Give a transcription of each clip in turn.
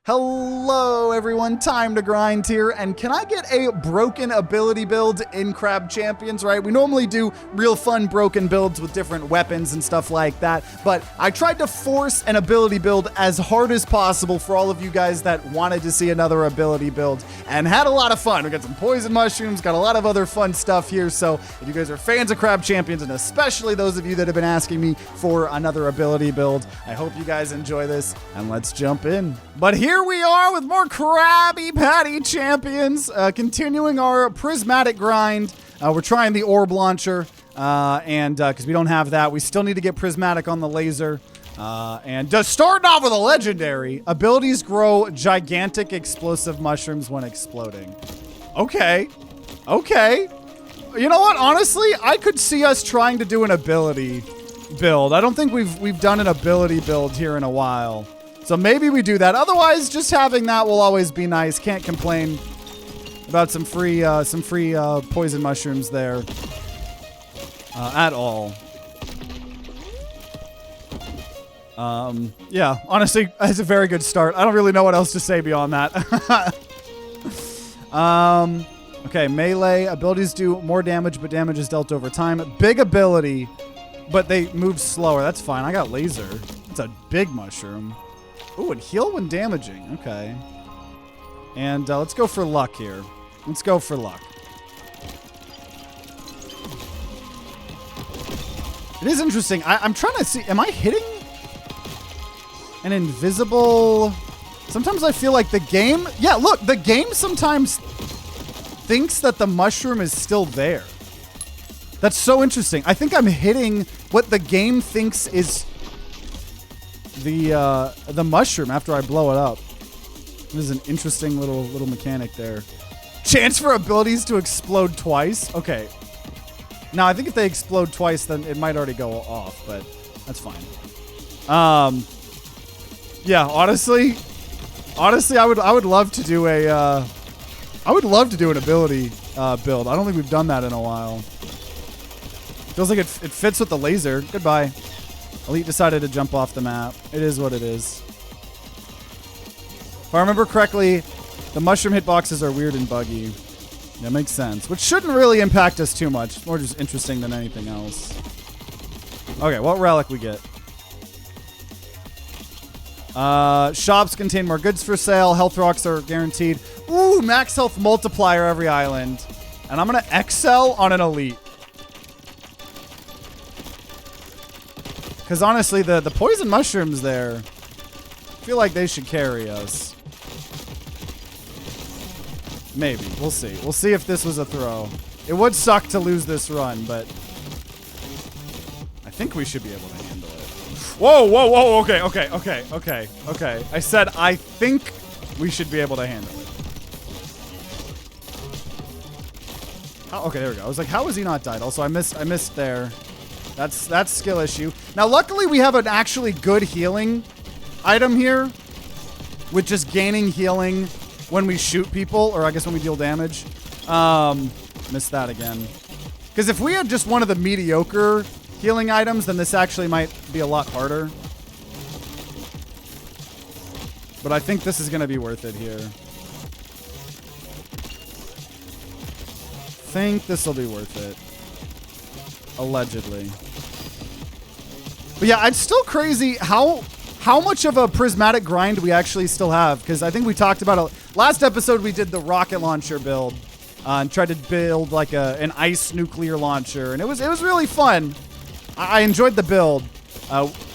Hello everyone, Time to Grind here, and can I get a broken ability build in Crab Champions, right? We normally do real fun broken builds with different weapons and stuff like that, but I tried to force an ability build as hard as possible for all of you guys that wanted to see another ability build, and had a lot of fun. We got some poison mushrooms, got a lot of other fun stuff here, so if you guys are fans of Crab Champions, and especially those of you that have been asking me for another ability build, I hope you guys enjoy this, and let's jump in. But here we are with more Krabby Patty Champions, continuing our prismatic grind. We're trying the orb launcher, and because we don't have that, we still need to get prismatic on the laser. And just starting off with a legendary, abilities grow gigantic explosive mushrooms when exploding. Okay. You know what? Honestly, I could see us trying to do an ability build. I don't think we've done an ability build here in a while. So maybe we do that. Otherwise, just having that will always be nice. Can't complain about some free poison mushrooms there at all. Yeah, honestly, it's a very good start. I don't really know what else to say beyond that. Okay, melee abilities do more damage, but damage is dealt over time. Big ability, but they move slower. That's fine. I got laser. It's a big mushroom. Ooh, and heal when damaging. Okay. And let's go for luck here. Let's go for luck. It is interesting. I'm trying to see. Am I hitting an invisible? Sometimes I feel like the game. Yeah, look. The game sometimes thinks that the mushroom is still there. That's so interesting. I think I'm hitting what the game thinks is the mushroom after I blow it up. This is an interesting little mechanic there. Chance for abilities to explode twice. Okay. Now I think if they explode twice, then it might already go off, but that's fine. Yeah, honestly, I would love to do a I would love to do an ability build. I don't think we've done that in a while. Feels like it fits with the laser. Goodbye. Elite decided to jump off the map. It is what it is. If I remember correctly, the mushroom hitboxes are weird and buggy. That makes sense. Which shouldn't really impact us too much. More just interesting than anything else. Okay, what relic we get? Shops contain more goods for sale. Health rocks are guaranteed. Ooh, max health multiplier every island. And I'm going to excel on an elite. Because honestly, the poison mushrooms there, I feel like they should carry us. Maybe. We'll see. We'll see if this was a throw. It would suck to lose this run, but I think we should be able to handle it. Whoa. Okay. I said I think we should be able to handle it. Okay, there we go. I was like, how was he not died? Also, I missed there. That's skill issue. Now, luckily, we have an actually good healing item here with just gaining healing when we shoot people, or I guess when we deal damage. Missed that again. Because if we had just one of the mediocre healing items, then this actually might be a lot harder. But I think this is going to be worth it here. I think this will be worth it. Allegedly. But yeah, it's still crazy how much of a prismatic grind we actually still have, because I think we talked about last episode we did the rocket launcher build and tried to build like an ice nuclear launcher, and it was really fun. I enjoyed the build.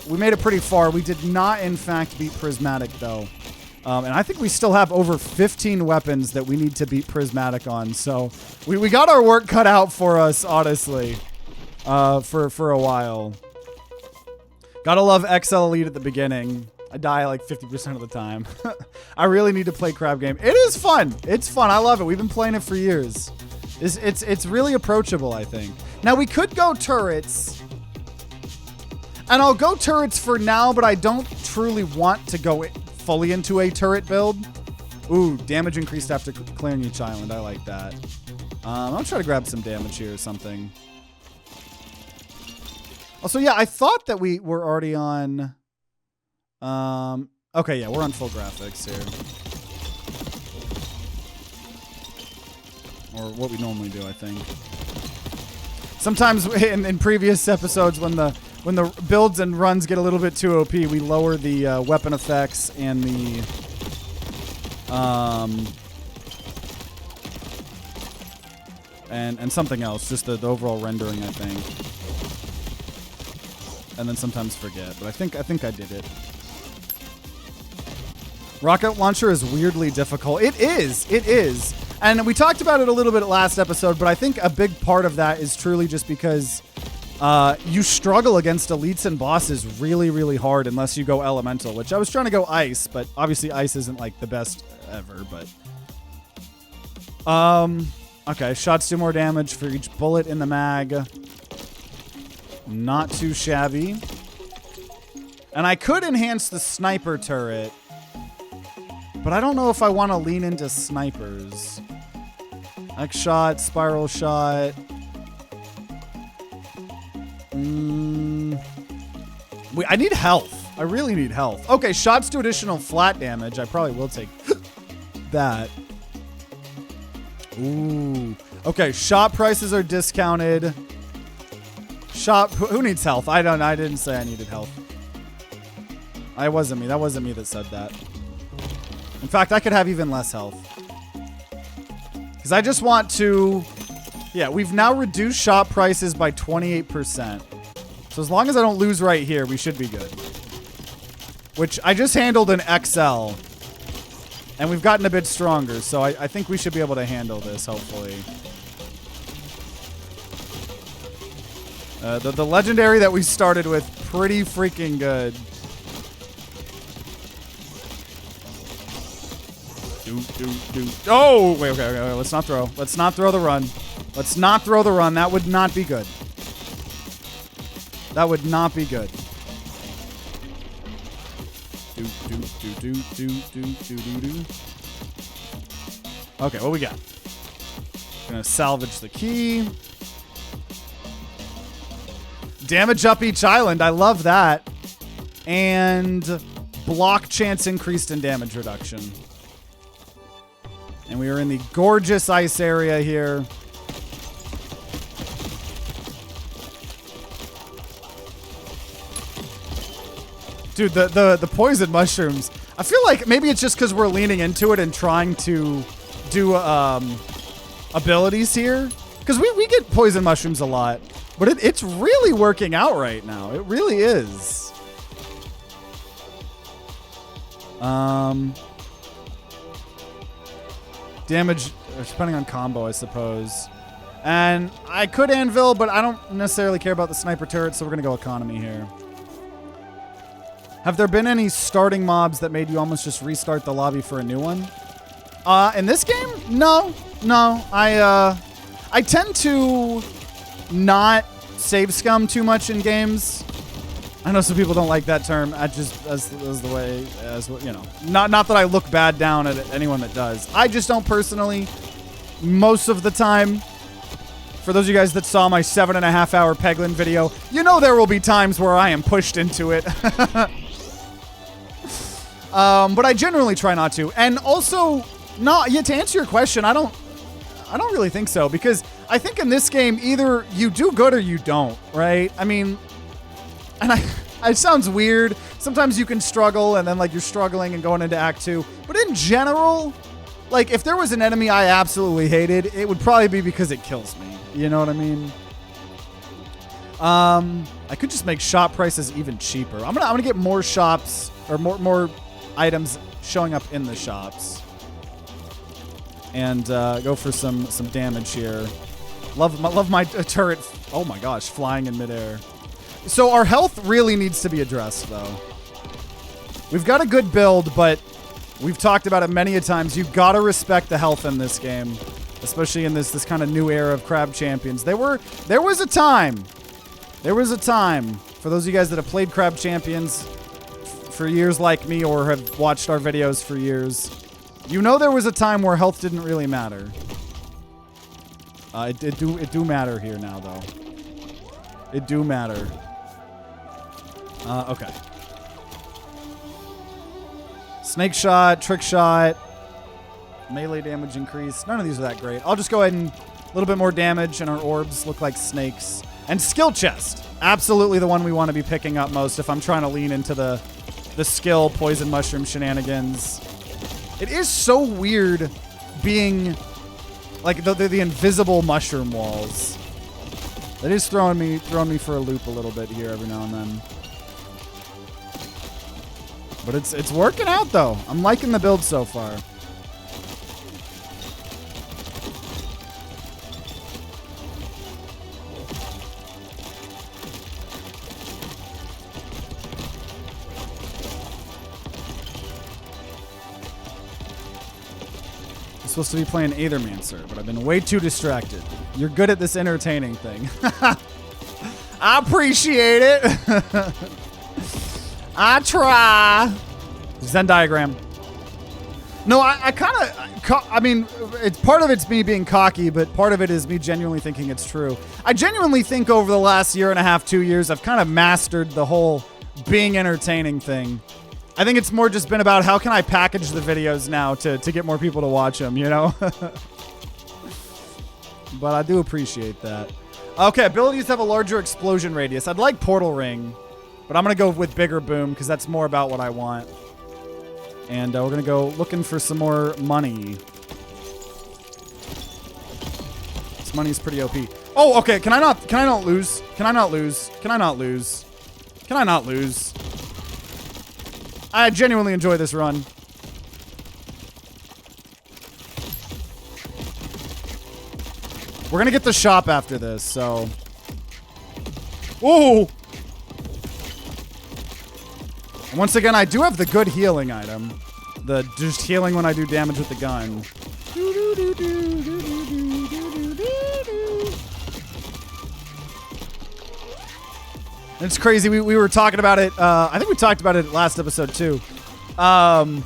We made it pretty far. We did not in fact beat prismatic though. And I think we still have over 15 weapons that we need to beat prismatic on, so we got our work cut out for us, honestly. For a while. Gotta love XL Elite at the beginning. I die like 50% of the time. I really need to play Crab Game. It is fun. It's fun. I love it. We've been playing it for years. It's really approachable, I think. Now, we could go turrets. And I'll go turrets for now, but I don't truly want to go fully into a turret build. Ooh, damage increased after clearing each island. I like that. I'll try to grab some damage here or something. Also, yeah, I thought that we were already on Okay, yeah, we're on full graphics here. Or what we normally do, I think. Sometimes in previous episodes when the builds and runs get a little bit too OP, we lower the weapon effects and the and something else, just the overall rendering, I think. And then sometimes forget, but I think I did it. Rocket launcher is weirdly difficult. It is. And we talked about it a little bit last episode, but I think a big part of that is truly just because you struggle against elites and bosses really, really hard unless you go elemental, which I was trying to go ice, but obviously ice isn't like the best ever, but okay, shots do more damage for each bullet in the mag. Not too shabby. And I could enhance the sniper turret, but I don't know if I want to lean into snipers. X shot, spiral shot. I need health. I really need health. Okay, shots do additional flat damage. I probably will take that. Ooh. Okay, shot prices are discounted. Who needs health? I didn't say I needed health. That wasn't me that said that. In fact, I could have even less health. Because I just want to... Yeah, we've now reduced shop prices by 28%. So as long as I don't lose right here, we should be good. Which I just handled an XL. And we've gotten a bit stronger, so I think we should be able to handle this, hopefully. The legendary that we started with, pretty freaking good. Oh, wait, okay. Let's not throw. Let's not throw the run. Let's not throw the run. That would not be good. That would not be good. Okay, what we got? Gonna salvage the key. Damage up each island. I love that. And block chance increased in damage reduction. And we are in the gorgeous ice area here. Dude, the poison mushrooms. I feel like maybe it's just because we're leaning into it and trying to do abilities here. Because we get poison mushrooms a lot. But it's really working out right now. It really is. Damage, depending on combo, I suppose. And I could anvil, but I don't necessarily care about the sniper turret, so we're going to go economy here. Have there been any starting mobs that made you almost just restart the lobby for a new one? In this game? No. I tend to not save scum too much in games. I know some people don't like that term. I just as the way, you know, not that I look bad down at anyone that does. I just don't personally. Most of the time, for those of you guys that saw my 7.5 hour Peglin video, you know there will be times where I am pushed into it. But I generally try not to. And also, to answer your question, I don't really think so, because I think in this game either you do good or you don't, right? I mean, and it sounds weird. Sometimes you can struggle and then like you're struggling and going into Act 2. But in general, like if there was an enemy I absolutely hated, it would probably be because it kills me. You know what I mean? I could just make shop prices even cheaper. I'm gonna get more shops or more items showing up in the shops. And go for some damage here. Love my turret. Oh my gosh, flying in midair. So our health really needs to be addressed, though. We've got a good build, but we've talked about it many a times. You've got to respect the health in this game, especially in this kind of new era of Crab Champions. There was a time. There was a time for those of you guys that have played Crab Champions for years, like me, or have watched our videos for years. You know there was a time where health didn't really matter. It do matter here now, though. It do matter. Okay. Snake shot, trick shot, melee damage increase. None of these are that great. I'll just go ahead and a little bit more damage, and our orbs look like snakes. And skill chest. Absolutely the one we want to be picking up most if I'm trying to lean into the skill poison mushroom shenanigans. It is so weird being like the invisible mushroom walls. It is throwing me for a loop a little bit here every now and then. But it's working out though. I'm liking the build so far. Supposed to be playing Aethermancer, but I've been way too distracted. You're good at this entertaining thing. I appreciate it. I try. Zen diagram. No, I mean, it's part of it's me being cocky, but part of it is me genuinely thinking it's true. I genuinely think over the last year and a half, 2 years, I've kind of mastered the whole being entertaining thing. I think it's more just been about how can I package the videos now to get more people to watch them, you know? But I do appreciate that. Okay, abilities have a larger explosion radius. I'd like Portal Ring, but I'm going to go with Bigger Boom because that's more about what I want. And we're going to go looking for some more money. This money's pretty OP. Oh, okay, can I not lose? Can I not lose? Can I not lose? Can I not lose? I genuinely enjoy this run. We're going to get the shop after this, so... Ooh! And once again, I do have the good healing item. The just healing when I do damage with the gun. It's crazy. We were talking about it. I think we talked about it last episode too. The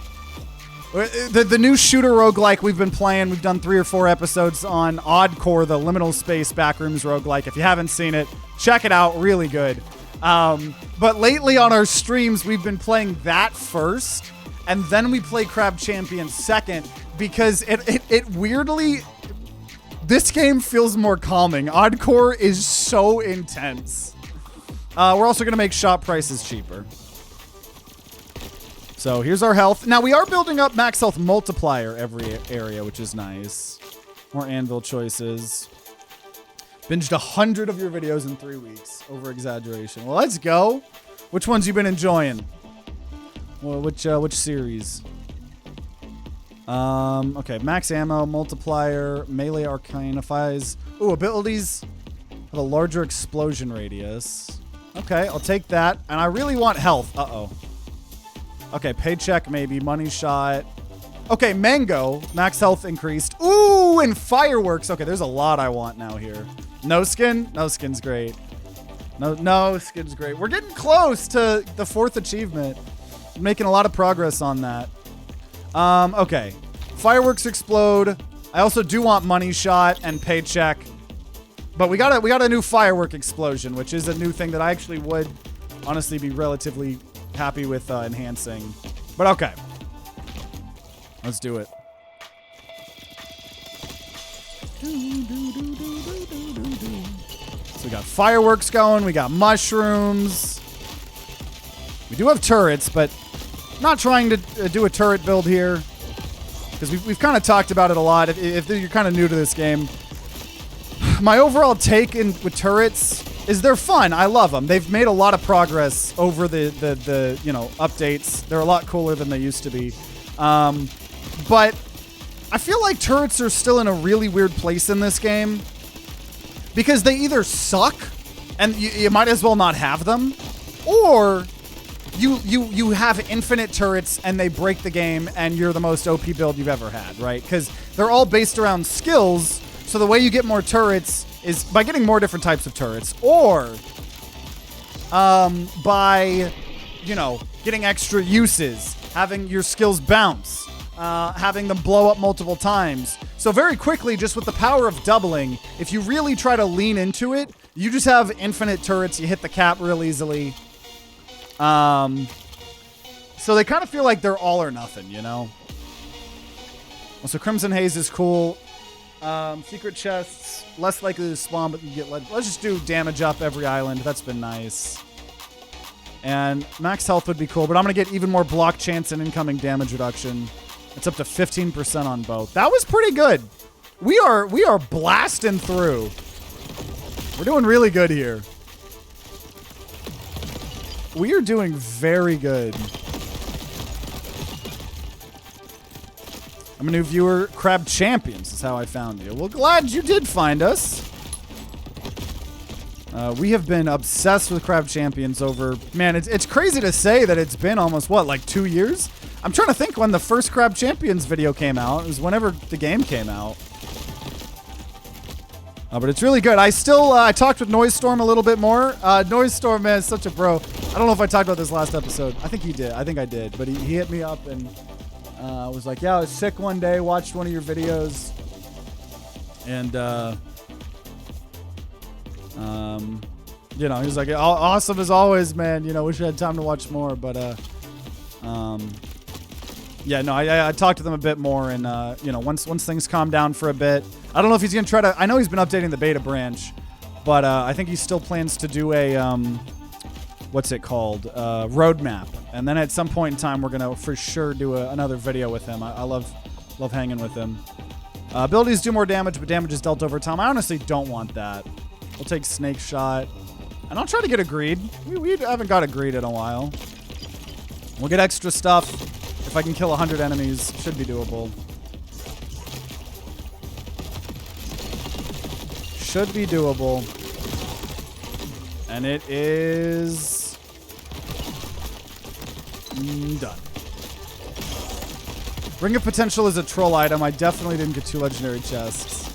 new shooter roguelike we've been playing. We've done 3 or 4 episodes on Oddcore, the liminal space backrooms roguelike. If you haven't seen it, check it out. Really good. But lately on our streams, we've been playing that first, and then we play Crab Champion second because it weirdly, this game feels more calming. Oddcore is so intense. We're also going to make shop prices cheaper. So here's our health. Now we are building up max health multiplier every area, which is nice. More anvil choices. Binged 100 of your videos in 3 weeks. Over exaggeration. Well, let's go. Which ones you been enjoying? Well, which series? Okay, max ammo, multiplier, melee arcanifies. Ooh, abilities have a larger explosion radius. Okay, I'll take that. And I really want health. Uh-oh. Okay, paycheck maybe. Money shot. Okay, mango. Max health increased. Ooh, and fireworks. Okay, there's a lot I want now here. No skin? No skin's great. No skin's great. We're getting close to the 4th achievement. Making a lot of progress on that. Okay. Fireworks explode. I also do want money shot and paycheck. But we got a new firework explosion, which is a new thing that I actually would honestly be relatively happy with enhancing. But okay. Let's do it. So we got fireworks going. We got mushrooms. We do have turrets, but not trying to do a turret build here. Because we've kind of talked about it a lot. If you're kind of new to this game, my overall take with turrets is they're fun. I love them. They've made a lot of progress over the updates. They're a lot cooler than they used to be. But I feel like turrets are still in a really weird place in this game because they either suck and you might as well not have them, or you have infinite turrets and they break the game and you're the most OP build you've ever had, right? Because they're all based around skills. So the way you get more turrets is by getting more different types of turrets, or by, getting extra uses, having your skills bounce, having them blow up multiple times. So very quickly, just with the power of doubling, if you really try to lean into it, you just have infinite turrets. You hit the cap real easily. So So they kind of feel like they're all or nothing, you know? Also, Crimson Haze is cool. Secret chests, less likely to spawn, but you get... Let's just do damage up every island. That's been nice. And max health would be cool, but I'm going to get even more block chance and incoming damage reduction. It's up to 15% on both. That was pretty good. We are blasting through. We're doing really good here. We are doing very good. I'm a new viewer. Crab Champions is how I found you. Well, glad you did find us. We have been obsessed with Crab Champions over... Man, it's crazy to say that it's been almost, what, like 2 years? I'm trying to think when the first Crab Champions video came out. It was whenever the game came out. But it's really good. I talked with Noisestorm a little bit more. Noisestorm, man, is such a bro. I don't know if I talked about this last episode. I think he did. I think I did. But he hit me up and was like, yeah, I was sick one day, watched one of your videos. And, you know, he was like, awesome as always, man. You know, wish I had time to watch more. But, yeah, no, I talked to them a bit more, and you know, once things calm down for a bit, I don't know if he's gonna try to. I know he's been updating the beta branch, but I think he still plans to do a what's it called, roadmap, and then at some point in time, we're gonna for sure do another video with him. I love hanging with him. Abilities do more damage, but damage is dealt over time. I honestly don't want that. We'll take Snake Shot, and I'll try to get a greed. We haven't got a greed in a while. We'll get extra stuff. If I can kill 100 enemies, should be doable. Should be doable. And it is... done. Ring of Potential is a troll item. I definitely didn't get 2 legendary chests.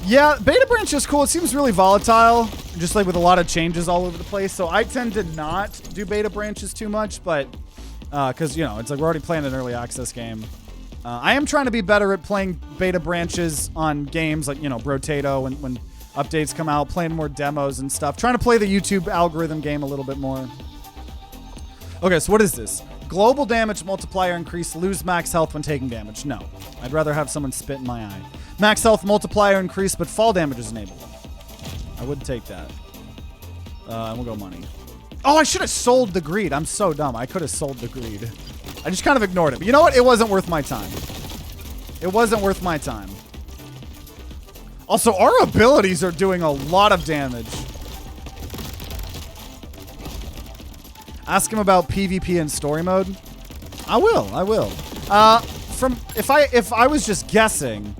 Yeah, Beta Branch is cool. It seems really volatile, just like with a lot of changes all over the place. So I tend to not do Beta Branches too much, but... because, you know, it's like we're already playing an early access game. I am trying to be better at playing beta branches on games like, you know, Brotato when updates come out, playing more demos and stuff. Trying to play the YouTube algorithm game a little bit more. Okay, so what is this? Global damage multiplier increase, lose max health when taking damage. No, I'd rather have someone spit in my eye. Max health multiplier increase, but fall damage is enabled. I would take that. And we'll go money. Oh, I should have sold the greed. I'm so dumb. I could have sold the greed. I just kind of ignored it. But you know what? It wasn't worth my time. It wasn't worth my time. Also, our abilities are doing a lot of damage. Ask him about PvP and story mode. I will. If I was just guessing,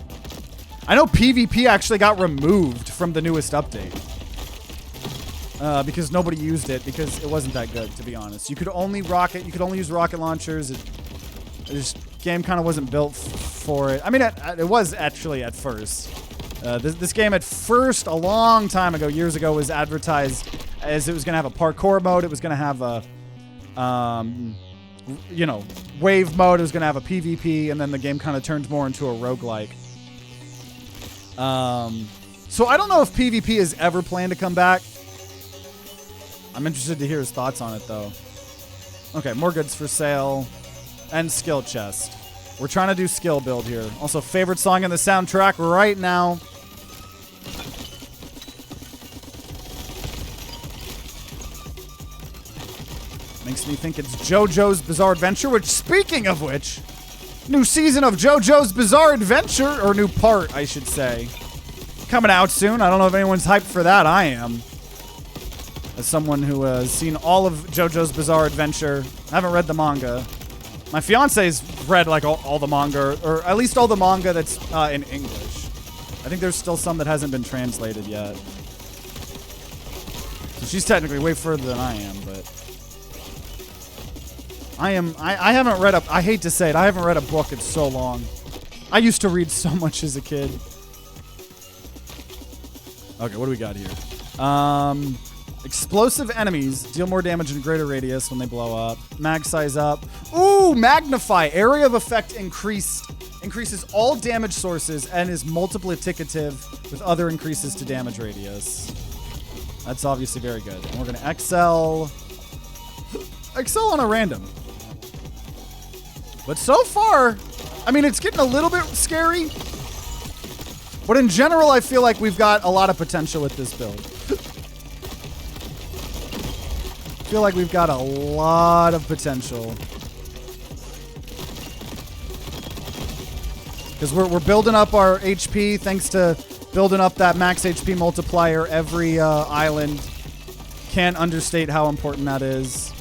I know PvP actually got removed from the newest update. Because nobody used it because it wasn't that good, to be honest. You could only use rocket launchers. This game kind of wasn't built for it. I mean, it was actually at first. This game at first, a long time ago, years ago, was advertised as it was going to have a parkour mode. It was going to have a, you know, wave mode. It was going to have a PvP, and then the game kind of turned more into a roguelike. So I don't know if PvP is ever planned to come back. I'm interested to hear his thoughts on it, though. Okay, more goods for sale. And skill chest. We're trying to do skill build here. Also, favorite song in the soundtrack right now. Makes me think it's JoJo's Bizarre Adventure, which, speaking of which, new season of JoJo's Bizarre Adventure, or new part, I should say, coming out soon. I don't know if anyone's hyped for that. I am. As someone who has seen all of JoJo's Bizarre Adventure, I haven't read the manga. My fiance's read like all the manga, or at least all the manga that's in English. I think there's still some that hasn't been translated yet. So she's technically way further than I am, but I haven't read I hate to say it, I haven't read a book in so long. I used to read so much as a kid. Okay, what do we got here? Explosive enemies deal more damage in greater radius when they blow up. Mag size up. Ooh, magnify. Area of effect increases all damage sources and is multiplicative with other increases to damage radius. That's obviously very good. And we're going to XL. excel on a random. But so far, I mean, it's getting a little bit scary. But in general, I feel like we've got a lot of potential with this build. I feel like we've got a lot of potential. Because we're building up our HP thanks to building up that max HP multiplier every island. Can't understate how important that is.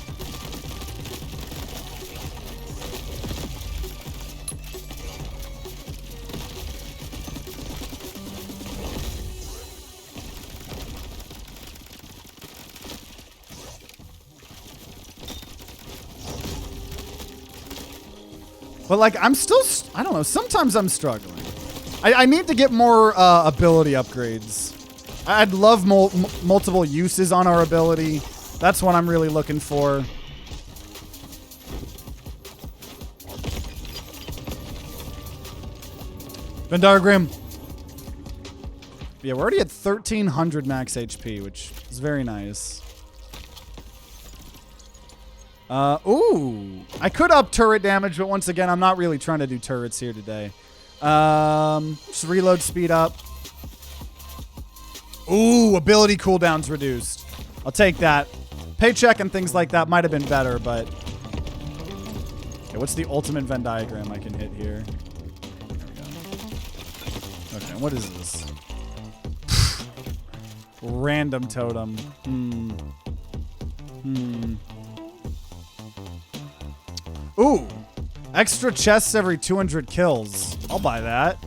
But like, I'm still, I don't know, sometimes I'm struggling. I need to get more ability upgrades. I'd love multiple uses on our ability. That's what I'm really looking for. Vendargrim. Yeah, we're already at 1,300 max HP, which is very nice. Ooh. I could up turret damage, but once again, I'm not really trying to do turrets here today. Just reload speed up. Ooh, ability cooldowns reduced. I'll take that. Paycheck and things like that might have been better, but... Okay, what's the ultimate Venn diagram I can hit here? There we go. Okay, what is this? Random totem. Ooh. Extra chests every 200 kills. I'll buy that.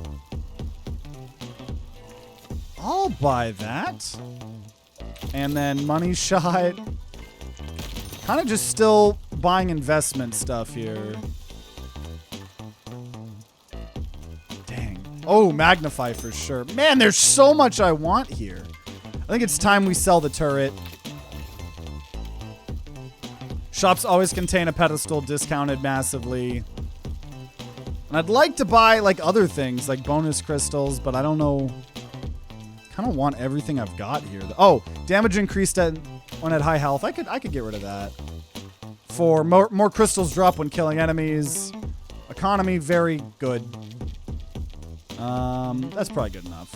I'll buy that. And then money shot. Kind of just still buying investment stuff here. Dang. Oh, magnify for sure. Man, there's so much I want here. I think it's time we sell the turret. Shops always contain a pedestal discounted massively. And I'd like to buy like other things like bonus crystals, but I don't know. Kind of want everything I've got here. Oh, damage increased when at high health. I could get rid of that. For more crystals drop when killing enemies. Economy very good. That's probably good enough.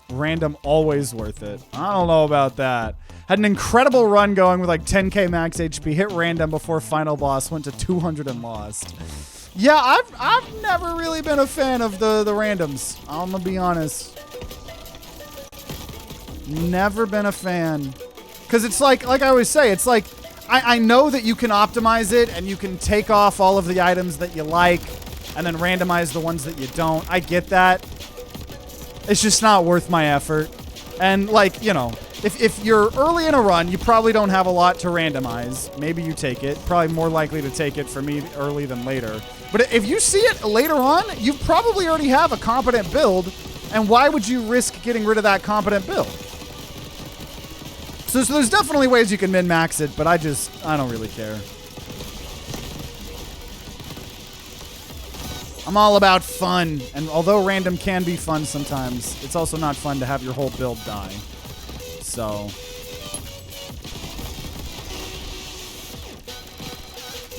Random always worth it. I don't know about that. Had an incredible run going with like 10k max HP. Hit random before final boss. Went to 200 and lost. Yeah, I've never really been a fan of the randoms. I'm gonna be honest. Never been a fan. Because it's like I always say, it's like, I know that you can optimize it and you can take off all of the items that you like and then randomize the ones that you don't. I get that. It's just not worth my effort. And like, you know, if you're early in a run, you probably don't have a lot to randomize. Maybe you take it. Probably more likely to take it for me early than later. But if you see it later on, you probably already have a competent build. And why would you risk getting rid of that competent build? So there's definitely ways you can min-max it, but I don't really care. I'm all about fun, and although random can be fun sometimes, it's also not fun to have your whole build die. So...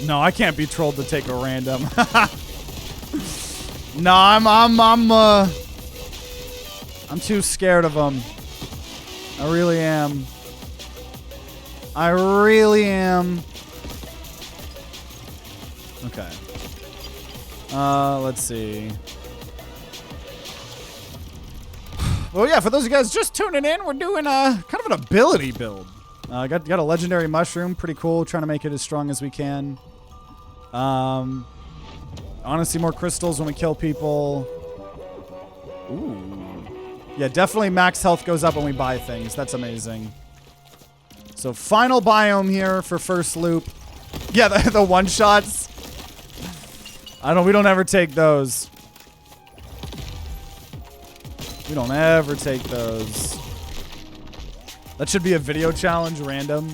No, I can't be trolled to take a random. No, I'm too scared of them. I really am. I really am. Okay. Let's see. Well, yeah, for those of you guys just tuning in, we're doing kind of an ability build. Got a legendary mushroom, pretty cool. Trying to make it as strong as we can. I want to see more crystals when we kill people. Ooh. Yeah, definitely max health goes up when we buy things. That's amazing. So final biome here for first loop. Yeah, the one shots. We don't ever take those. We don't ever take those. That should be a video challenge, random.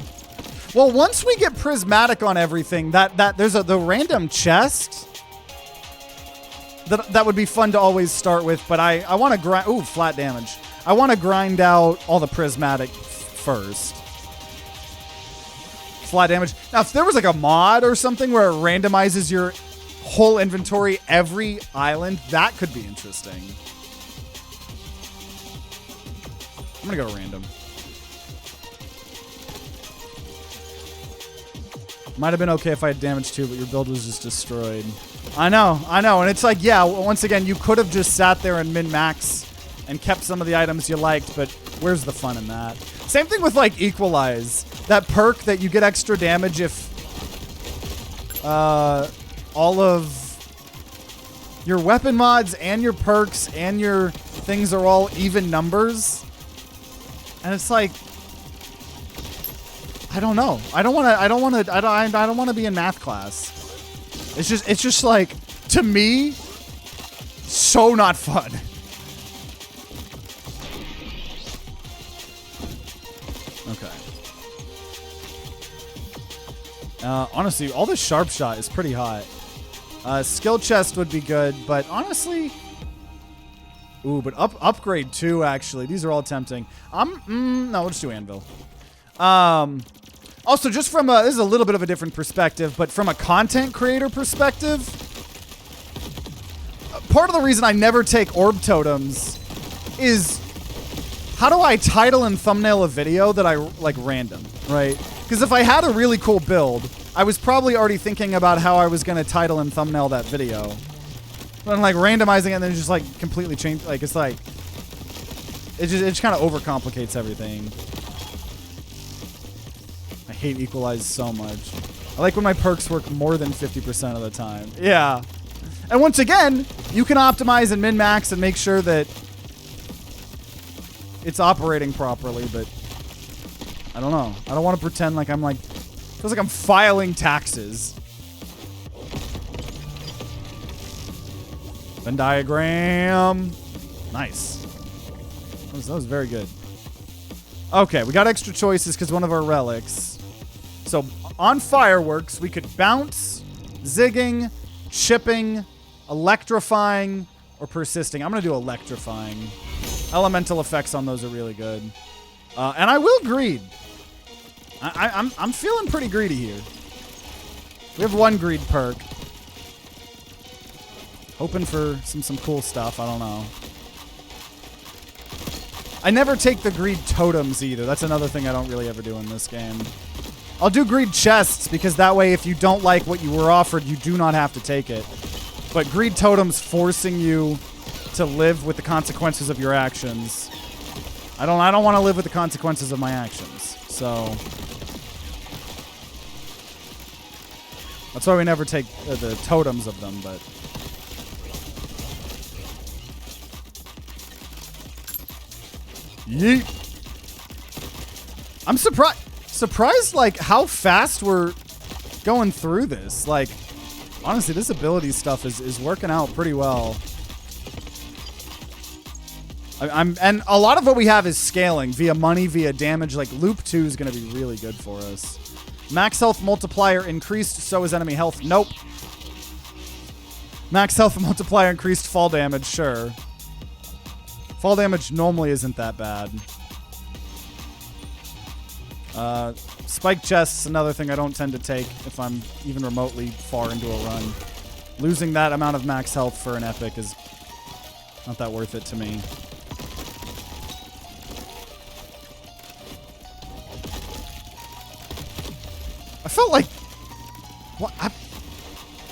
Well, once we get prismatic on everything, there's the random chest. That would be fun to always start with, but I want to grind. Ooh, flat damage. I want to grind out all the prismatic first. flat damage. Now, if there was like a mod or something where it randomizes your whole inventory every island, that could be interesting. I'm gonna go random. Might have been okay if I had damage too, but your build was just destroyed. I know. And it's like, yeah, once again, you could have just sat there and min-max and kept some of the items you liked, but where's the fun in that? Same thing with like Equalize. That perk that you get extra damage if all of your weapon mods and your perks and your things are all even numbers. And it's like, I don't know. I don't want to be in math class. It's just like, to me, so not fun. Okay. Honestly, all this sharp shot is pretty hot. Skill chest would be good, but honestly, ooh, but upgrade too. Actually, these are all tempting. No, we'll just do anvil. Also, just from this is a little bit of a different perspective, but from a content creator perspective, part of the reason I never take orb totems is how do I title and thumbnail a video that I like random, right? Because if I had a really cool build, I was probably already thinking about how I was going to title and thumbnail that video. But I'm like randomizing it and then just like completely change. Like it's like, it just kind of overcomplicates everything. I hate Equalize so much. I like when my perks work more than 50% of the time. Yeah. And once again, you can optimize and min-max and make sure that it's operating properly, but I don't know. I don't want to pretend like I'm like, feels like I'm filing taxes. Venn diagram. Nice. That was very good. Okay, we got extra choices because one of our relics. So on fireworks, we could bounce, zigging, chipping, electrifying, or persisting. I'm going to do electrifying. Elemental effects on those are really good. And I will greed. I'm feeling pretty greedy here. We have one greed perk. Hoping for some cool stuff. I don't know. I never take the greed totems either. That's another thing I don't really ever do in this game. I'll do greed chests because that way if you don't like what you were offered, you do not have to take it. But greed totems forcing you to live with the consequences of your actions. I don't want to live with the consequences of my actions. So that's why we never take the totems of them, but yeet. I'm surprised like how fast we're going through this. Like honestly, this ability stuff is working out pretty well. And a lot of what we have is scaling via money, via damage. Like loop 2 is going to be really good for us. Max health multiplier increased, so is enemy health. Nope. Max health multiplier increased, fall damage, sure. Fall damage normally isn't that bad. Spike chests, another thing I don't tend to take if I'm even remotely far into a run. Losing that amount of max health for an epic is not that worth it to me. I felt like... What? I'm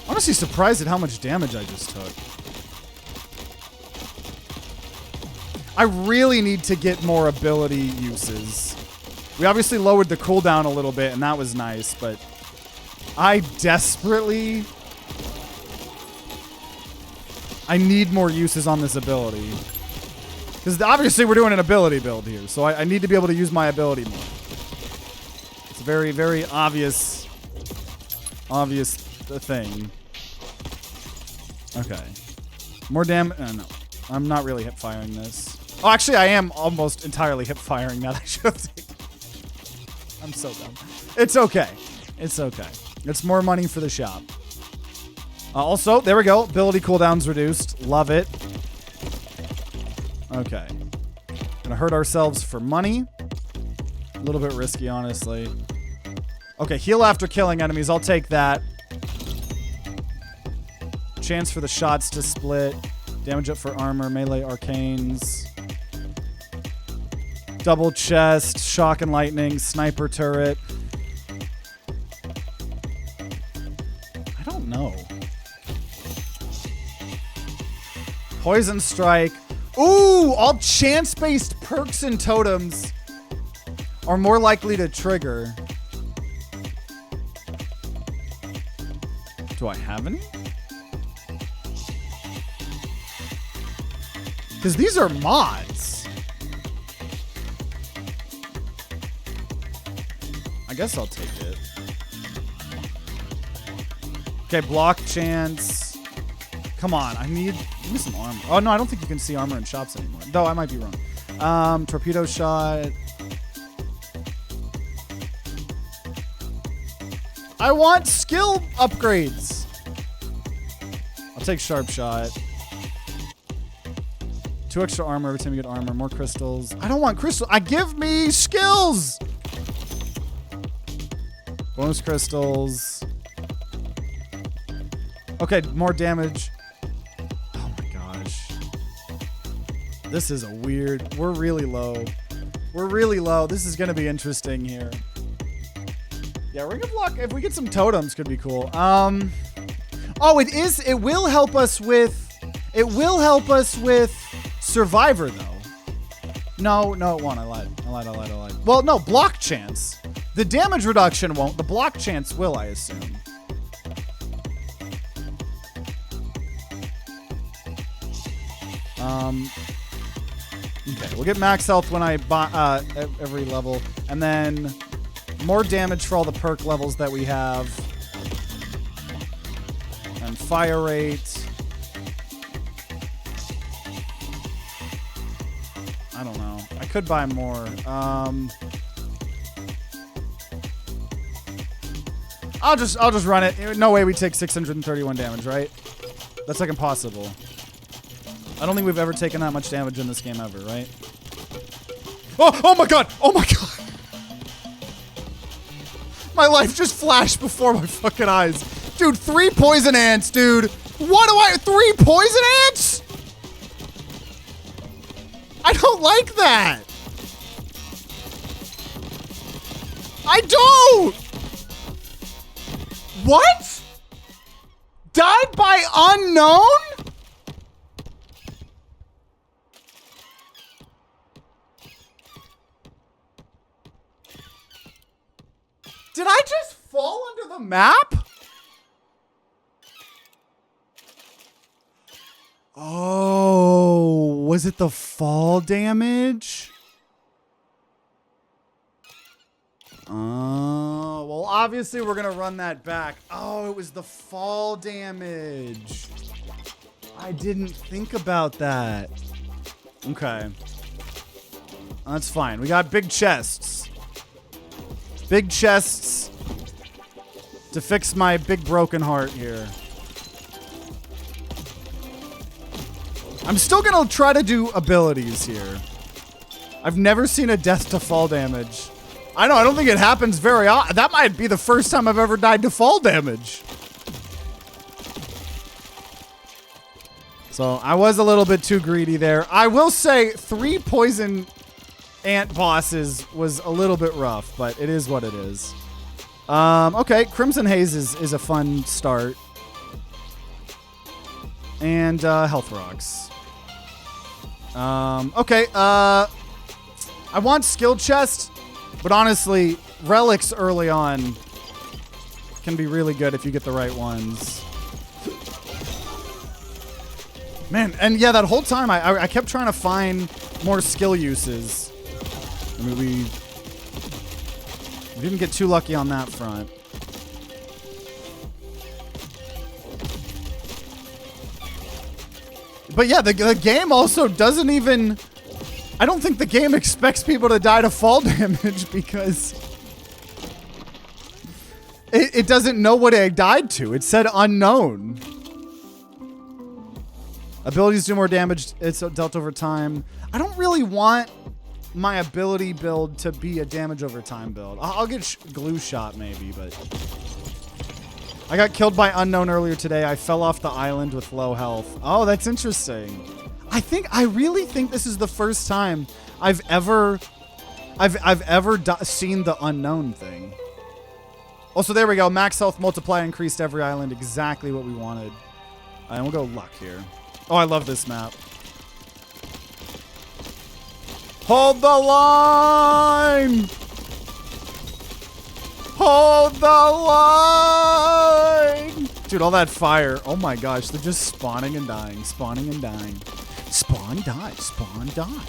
honestly surprised at how much damage I just took. I really need to get more ability uses. We obviously lowered the cooldown a little bit, and that was nice, but I desperately... I need more uses on this ability. Because obviously we're doing an ability build here, so I need to be able to use my ability more. It's a very, very obvious thing. Okay. More damage. No. I'm not really hip firing this. Oh, actually, I am almost entirely hip firing that. I should have taken. I'm so dumb. It's okay. It's okay. It's more money for the shop. Also, there we go. Ability cooldowns reduced. Love it. Okay. Gonna hurt ourselves for money. A little bit risky, honestly. Okay, heal after killing enemies. I'll take that. Chance for the shots to split. Damage up for armor. Melee arcanes. Double chest. Shock and lightning. Sniper turret. I don't know. Poison strike. Ooh, all chance-based perks and totems are more likely to trigger. Do I have any? Because these are mods. I guess I'll take it. Okay, block chance. Come on, I need some armor. Oh, no, I don't think you can see armor in shops anymore. Though, I might be wrong. Torpedo shot. I want skill upgrades. I'll take sharp shot. 2 extra armor every time you get armor. More crystals. I don't want crystals. Give me skills. Bonus crystals. Okay, more damage. Oh my gosh. This is a weird... We're really low. We're really low. This is going to be interesting here. Yeah, Ring of Luck, if we get some totems, could be cool. Oh, it will help us with Survivor, though. No, it won't. I lied. Well, no, block chance. The damage reduction won't. The block chance will, I assume. Okay, we'll get max health when I buy every level, and then more damage for all the perk levels that we have, and fire rate. I don't know. I could buy more. I'll just run it. No way we take 631 damage, right? That's like impossible. I don't think we've ever taken that much damage in this game ever, right? Oh my god! Oh my god! My life just flashed before my fucking eyes. Dude, 3 poison ants, dude! 3 poison ants?! I don't like that! I don't! What?! Died by unknown?! Did I just fall under the map? Oh, was it the fall damage? Oh, well, obviously we're going to run that back. Oh, it was the fall damage. I didn't think about that. Okay. That's fine. We got big chests. Big chests to fix my big broken heart here. I'm still gonna try to do abilities here. I've never seen a death to fall damage. I don't think it happens very often. That might be the first time I've ever died to fall damage. So I was a little bit too greedy there. I will say 3 poison ant bosses was a little bit rough, but it is what it is. Okay, Crimson Haze is a fun start. And health rocks. Okay, I want skill chest, but honestly, relics early on can be really good if you get the right ones. Man, and yeah, that whole time I kept trying to find more skill uses. I mean, we didn't get too lucky on that front. But yeah, the game also doesn't even... I don't think the game expects people to die to fall damage because... It doesn't know what it died to. It said unknown. Abilities do more damage. It's dealt over time. I don't really want... my ability build to be a damage over time build. I'll get glue shot maybe, but I got killed by unknown earlier today. I fell off the island with low health. Oh, that's interesting. I really think this is the first time I've ever seen the unknown thing. Also, there we go. Max health multiply increased every island. Exactly what we wanted. And we'll go luck here. Oh, I love this map. Hold the line! Hold the line! Dude, all that fire. Oh my gosh, they're just spawning and dying, spawning and dying. Spawn, die, spawn, die.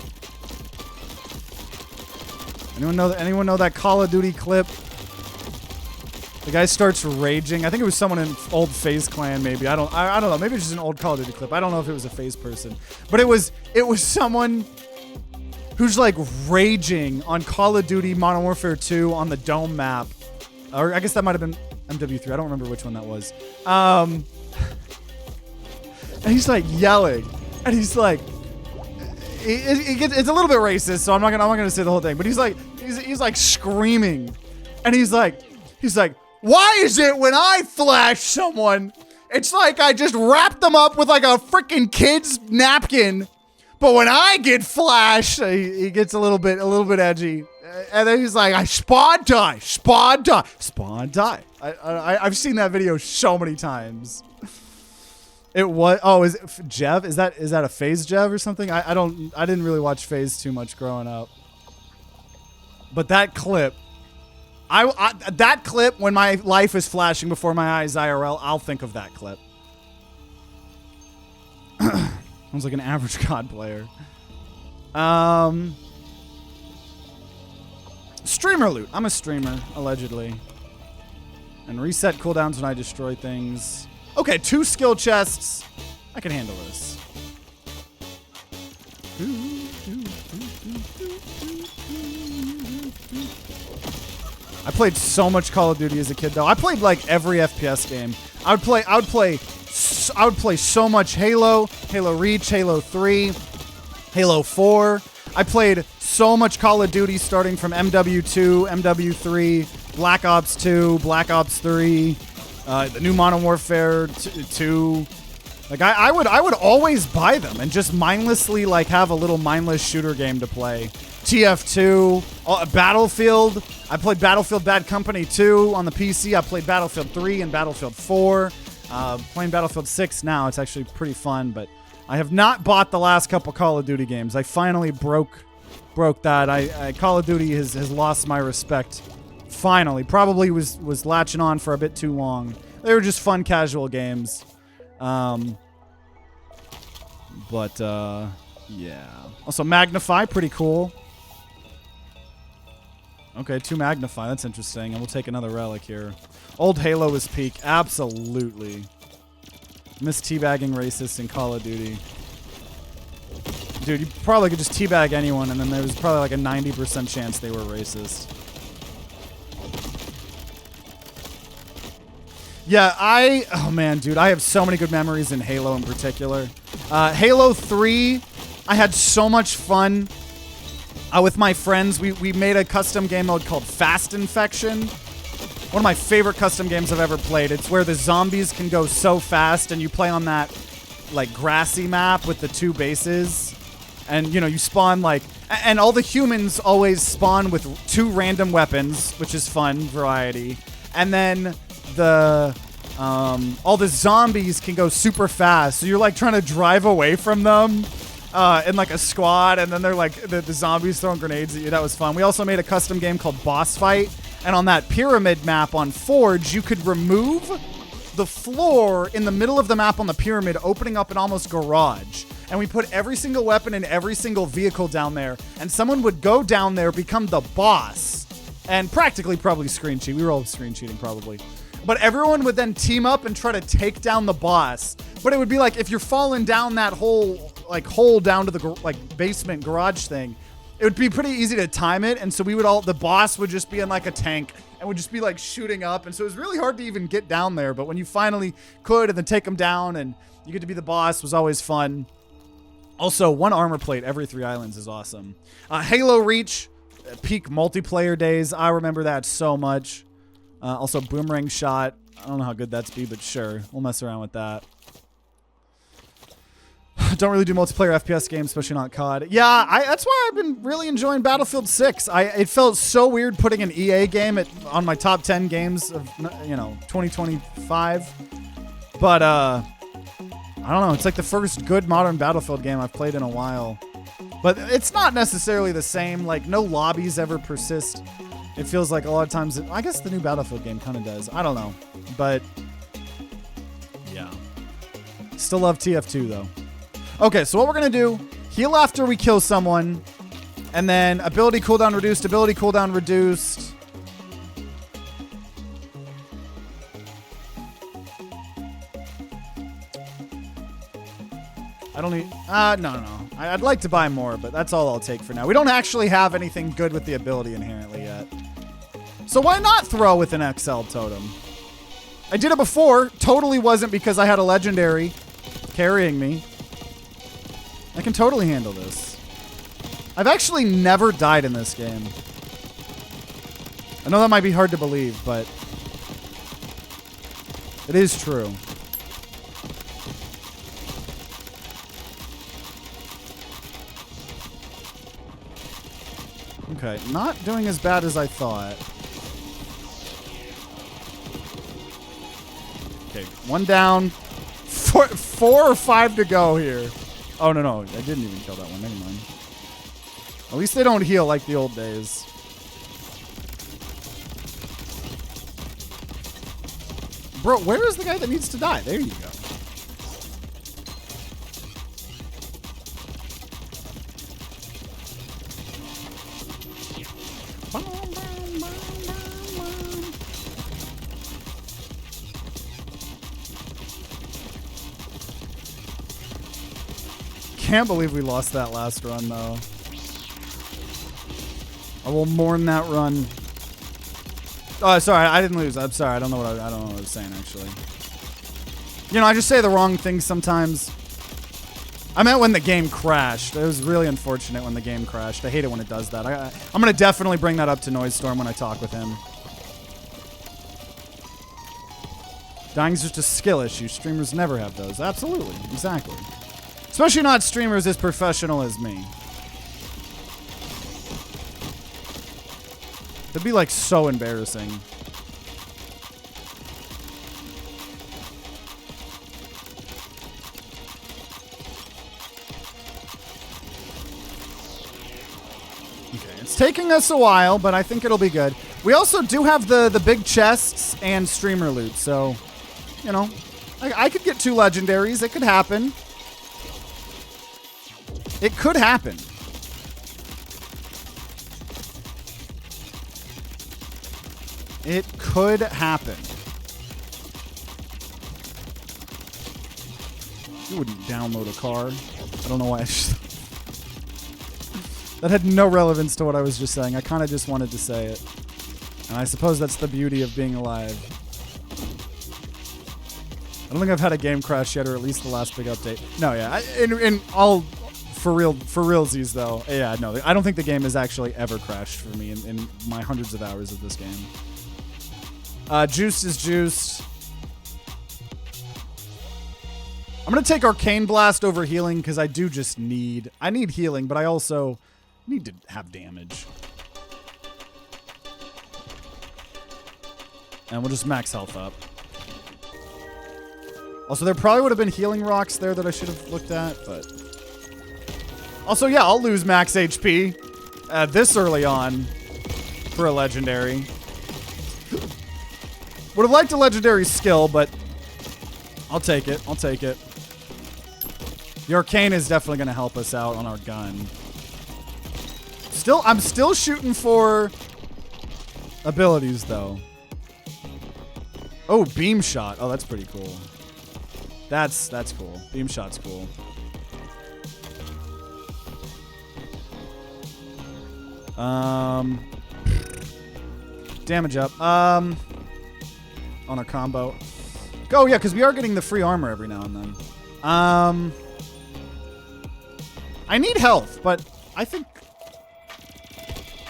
Anyone know that Call of Duty clip? The guy starts raging. I think it was someone in old FaZe clan, maybe. I don't know. Maybe it's just an old Call of Duty clip. I don't know if it was a FaZe person. But it was someone who's like raging on Call of Duty Modern Warfare 2 on the Dome map. Or I guess that might have been MW3. I don't remember which one that was. And he's like yelling. And he's like, it's a little bit racist, so I'm not gonna say the whole thing. But he's like screaming. And he's like, why is it when I flash someone, it's like I just wrap them up with like a freaking kid's napkin, but when I get flashed, he gets a little bit edgy, and then he's like, I spawn die. I've seen that video so many times. It was, oh, is it Jev? Is that a FaZe Jev or something? I didn't really watch FaZe too much growing up, but that clip. That clip, when my life is flashing before my eyes IRL, I'll think of that clip. Sounds like an average COD player. Streamer loot. I'm a streamer, allegedly. And reset cooldowns when I destroy things. Okay, 2 skill chests. I can handle this. I played so much Call of Duty as a kid, though. I played like every FPS game. I would play so much Halo, Halo Reach, Halo 3, Halo 4. I played so much Call of Duty starting from MW2, MW3, Black Ops 2, Black Ops 3, the new Modern Warfare 2. Like I would always buy them and just mindlessly like have a little mindless shooter game to play. TF2, Battlefield. I played Battlefield Bad Company 2 on the PC. I played Battlefield 3 and Battlefield 4. Playing Battlefield 6 now. It's actually pretty fun, but I have not bought the last couple Call of Duty games. I finally broke that. Call of Duty has lost my respect. Finally. Probably was latching on for a bit too long. They were just fun, casual games. Yeah. Also, Magnify, pretty cool. Okay, 2 Magnify. That's interesting. And we'll take another relic here. Old Halo is peak. Absolutely. Miss teabagging racists in Call of Duty. Dude, you probably could just teabag anyone, and then there was probably like a 90% chance they were racist. Yeah, oh man, dude, I have so many good memories in Halo in particular. Halo 3, I had so much fun with my friends. We made a custom game mode called Fast Infection. One of my favorite custom games I've ever played. It's where the zombies can go so fast, and you play on that like grassy map with the 2 bases. And, you know, you spawn like... And all the humans always spawn with 2 random weapons, which is fun, variety. And then all the zombies can go super fast. So you're like trying to drive away from them in like a squad. And then they're like, the zombies throwing grenades at you. That was fun. We also made a custom game called Boss Fight. And on that pyramid map on Forge, you could remove the floor in the middle of the map on the pyramid, opening up an almost garage. And we put every single weapon and every single vehicle down there. And someone would go down there, become the boss, and practically probably screen cheat. We were all screen cheating probably. But everyone would then team up and try to take down the boss. But it would be like if you're falling down that hole down to the basement garage thing, it would be pretty easy to time it. And so the boss would just be in like a tank and would just be like shooting up. And so it was really hard to even get down there. But when you finally could and then take them down and you get to be the boss, was always fun. Also, 1 armor plate every 3 islands is awesome. Halo Reach, peak multiplayer days. I remember that so much. Also, Boomerang Shot. I don't know how good that's be, but sure. We'll mess around with that. Don't really do multiplayer FPS games, especially not COD. Yeah, that's why I've been really enjoying Battlefield 6. It felt so weird putting an EA game on my top 10 games of 2025. But I don't know. It's like the first good modern Battlefield game I've played in a while. But it's not necessarily the same. Like, no lobbies ever persist. It feels like a lot of times... I guess the new Battlefield game kind of does. I don't know. But, yeah. Still love TF2, though. Okay, so what we're going to do... Heal after we kill someone. And then ability cooldown reduced, ability cooldown reduced. I don't need... no. I'd like to buy more, but that's all I'll take for now. We don't actually have anything good with the ability inherently yet. So why not throw with an XL totem? I did it before. Totally wasn't because I had a legendary carrying me. I can totally handle this. I've actually never died in this game. I know that might be hard to believe, but it is true. Okay, not doing as bad as I thought. Okay, 1 down. 4 or 5 to go here. Oh, no. I didn't even kill that one. Never mind. At least they don't heal like the old days. Bro, where is the guy that needs to die? There you go. Can't believe we lost that last run, though. I will mourn that run. Oh, sorry, I didn't lose. I'm sorry. I don't know what I was saying, actually. You know, I just say the wrong things sometimes. I meant when the game crashed. It was really unfortunate when the game crashed. I hate it when it does that. I'm going to definitely bring that up to Noisestorm when I talk with him. Dying's just a skill issue. Streamers never have those. Absolutely. Exactly. Especially not streamers as professional as me. That'd be like so embarrassing. Okay, it's taking us a while, but I think it'll be good. We also do have the big chests and streamer loot, so, you know, I could get 2 legendaries. It could happen. It could happen. It could happen. You wouldn't download a car. I don't know why. That had no relevance to what I was just saying. I kind of just wanted to say it. And I suppose that's the beauty of being alive. I don't think I've had a game crash yet, or at least the last big update. No, yeah. In all... For realsies, though. Yeah, no. I don't think the game has actually ever crashed for me in my hundreds of hours of this game. Juiced is juiced. I'm going to take Arcane Blast over healing because I do just need... I need healing, but I also need to have damage. And we'll just max health up. Also, there probably would have been healing rocks there that I should have looked at, but... Also, yeah, I'll lose max HP this early on for a legendary. Would have liked a legendary skill, but I'll take it. I'll take it. The Arcane is definitely going to help us out on our gun. I'm still shooting for abilities, though. Oh, Beam Shot. Oh, that's pretty cool. That's cool. Beam Shot's cool. Damage up. On a combo. Oh, yeah, because we are getting the free armor every now and then. I need health, but I think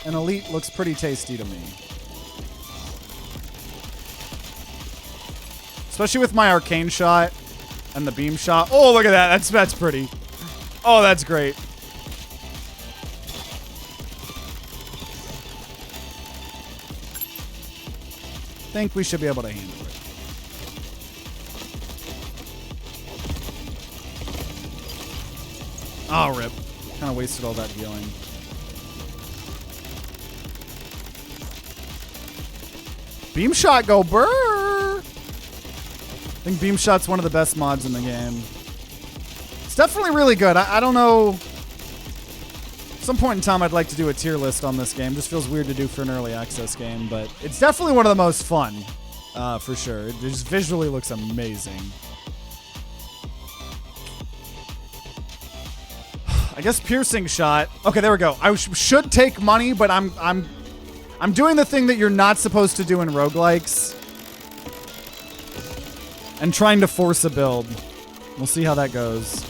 an elite looks pretty tasty to me. Especially with my arcane shot and the beam shot. Oh, look at that. That's pretty. Oh, that's great. I think we should be able to handle it. Oh, rip. Kind of wasted all that healing. Beam shot, go burr! I think beam shot's one of the best mods in the game. It's definitely really good. I don't know. At some point in time, I'd like to do a tier list on this game. Just feels weird to do for an early access game, but it's definitely one of the most fun, for sure. It just visually looks amazing. I guess piercing shot. Okay, there we go. I should take money, but I'm doing the thing that you're not supposed to do in roguelikes. And trying to force a build. We'll see how that goes.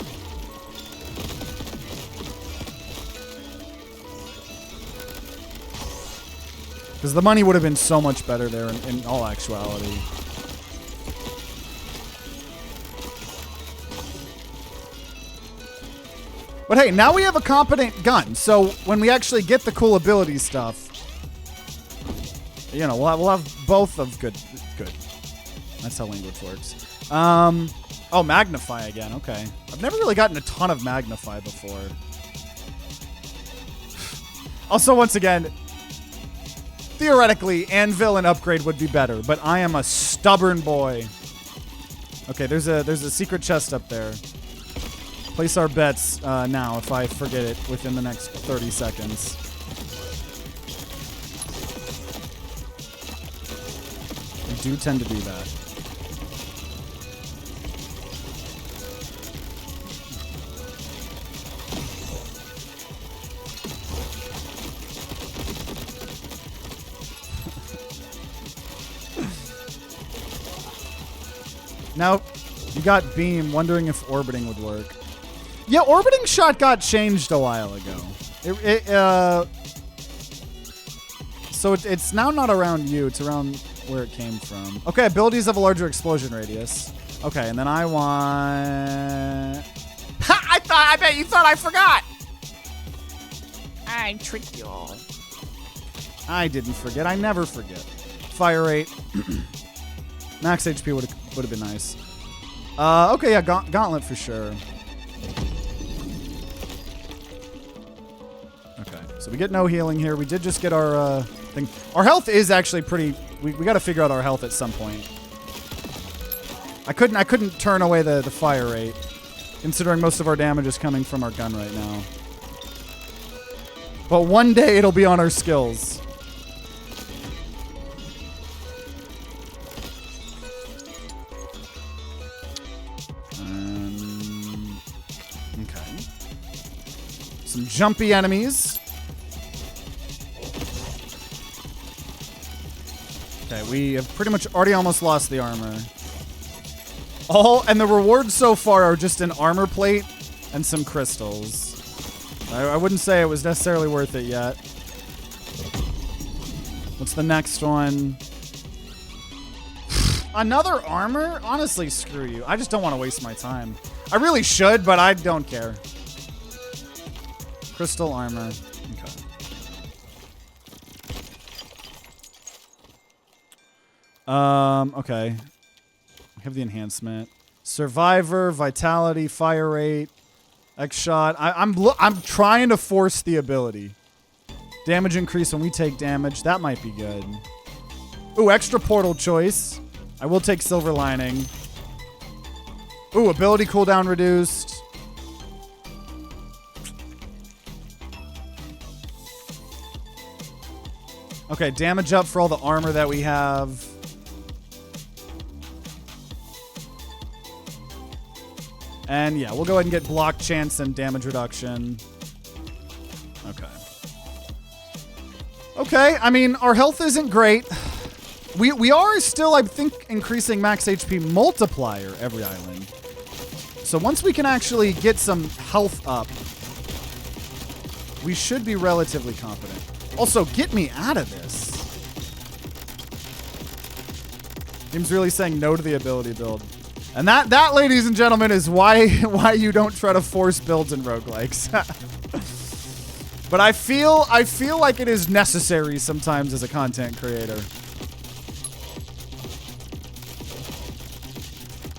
Because the money would have been so much better there in all actuality. But hey, now we have a competent gun. So when we actually get the cool ability stuff, you know, we'll have both of good. That's how language works. Oh, magnify again. Okay. I've never really gotten a ton of magnify before. Also, once again, theoretically, anvil and upgrade would be better, but I am a stubborn boy. Okay, there's a secret chest up there. Place our bets now if I forget it within the next 30 seconds. I do tend to do that. Now, you got beam, wondering if orbiting would work. Yeah, orbiting shot got changed a while ago. So it's now not around you, it's around where it came from. Okay, abilities have a larger explosion radius. Okay, and then I want... Ha! I bet you thought I forgot! I tricked you all. I didn't forget, I never forget. Fire rate. Max HP would have been nice. Okay, yeah, Gauntlet for sure. Okay, so we get no healing here. We did just get our thing. Our health is actually pretty... We got to figure out our health at some point. I couldn't turn away the fire rate, considering most of our damage is coming from our gun right now. But one day it'll be on our skills. Some jumpy enemies. Okay, we have pretty much already almost lost the armor. And the rewards so far are just an armor plate and some crystals. I wouldn't say it was necessarily worth it yet. What's the next one? Another armor? Honestly, screw you. I just don't want to waste my time. I really should, but I don't care. Crystal armor. Okay. Okay. We have the enhancement. Survivor, vitality, fire rate, X shot. I'm trying to force the ability. Damage increase when we take damage. That might be good. Ooh, extra portal choice. I will take silver lining. Ooh, ability cooldown reduced. Okay, damage up for all the armor that we have. And yeah, we'll go ahead and get block chance and damage reduction. Okay. Okay, I mean, our health isn't great. We are still, I think, increasing max HP multiplier every island. So once we can actually get some health up, we should be relatively competent. Also, get me out of this. Game's really saying no to the ability build. And that, ladies and gentlemen, is why you don't try to force builds in roguelikes. But I feel like it is necessary sometimes as a content creator.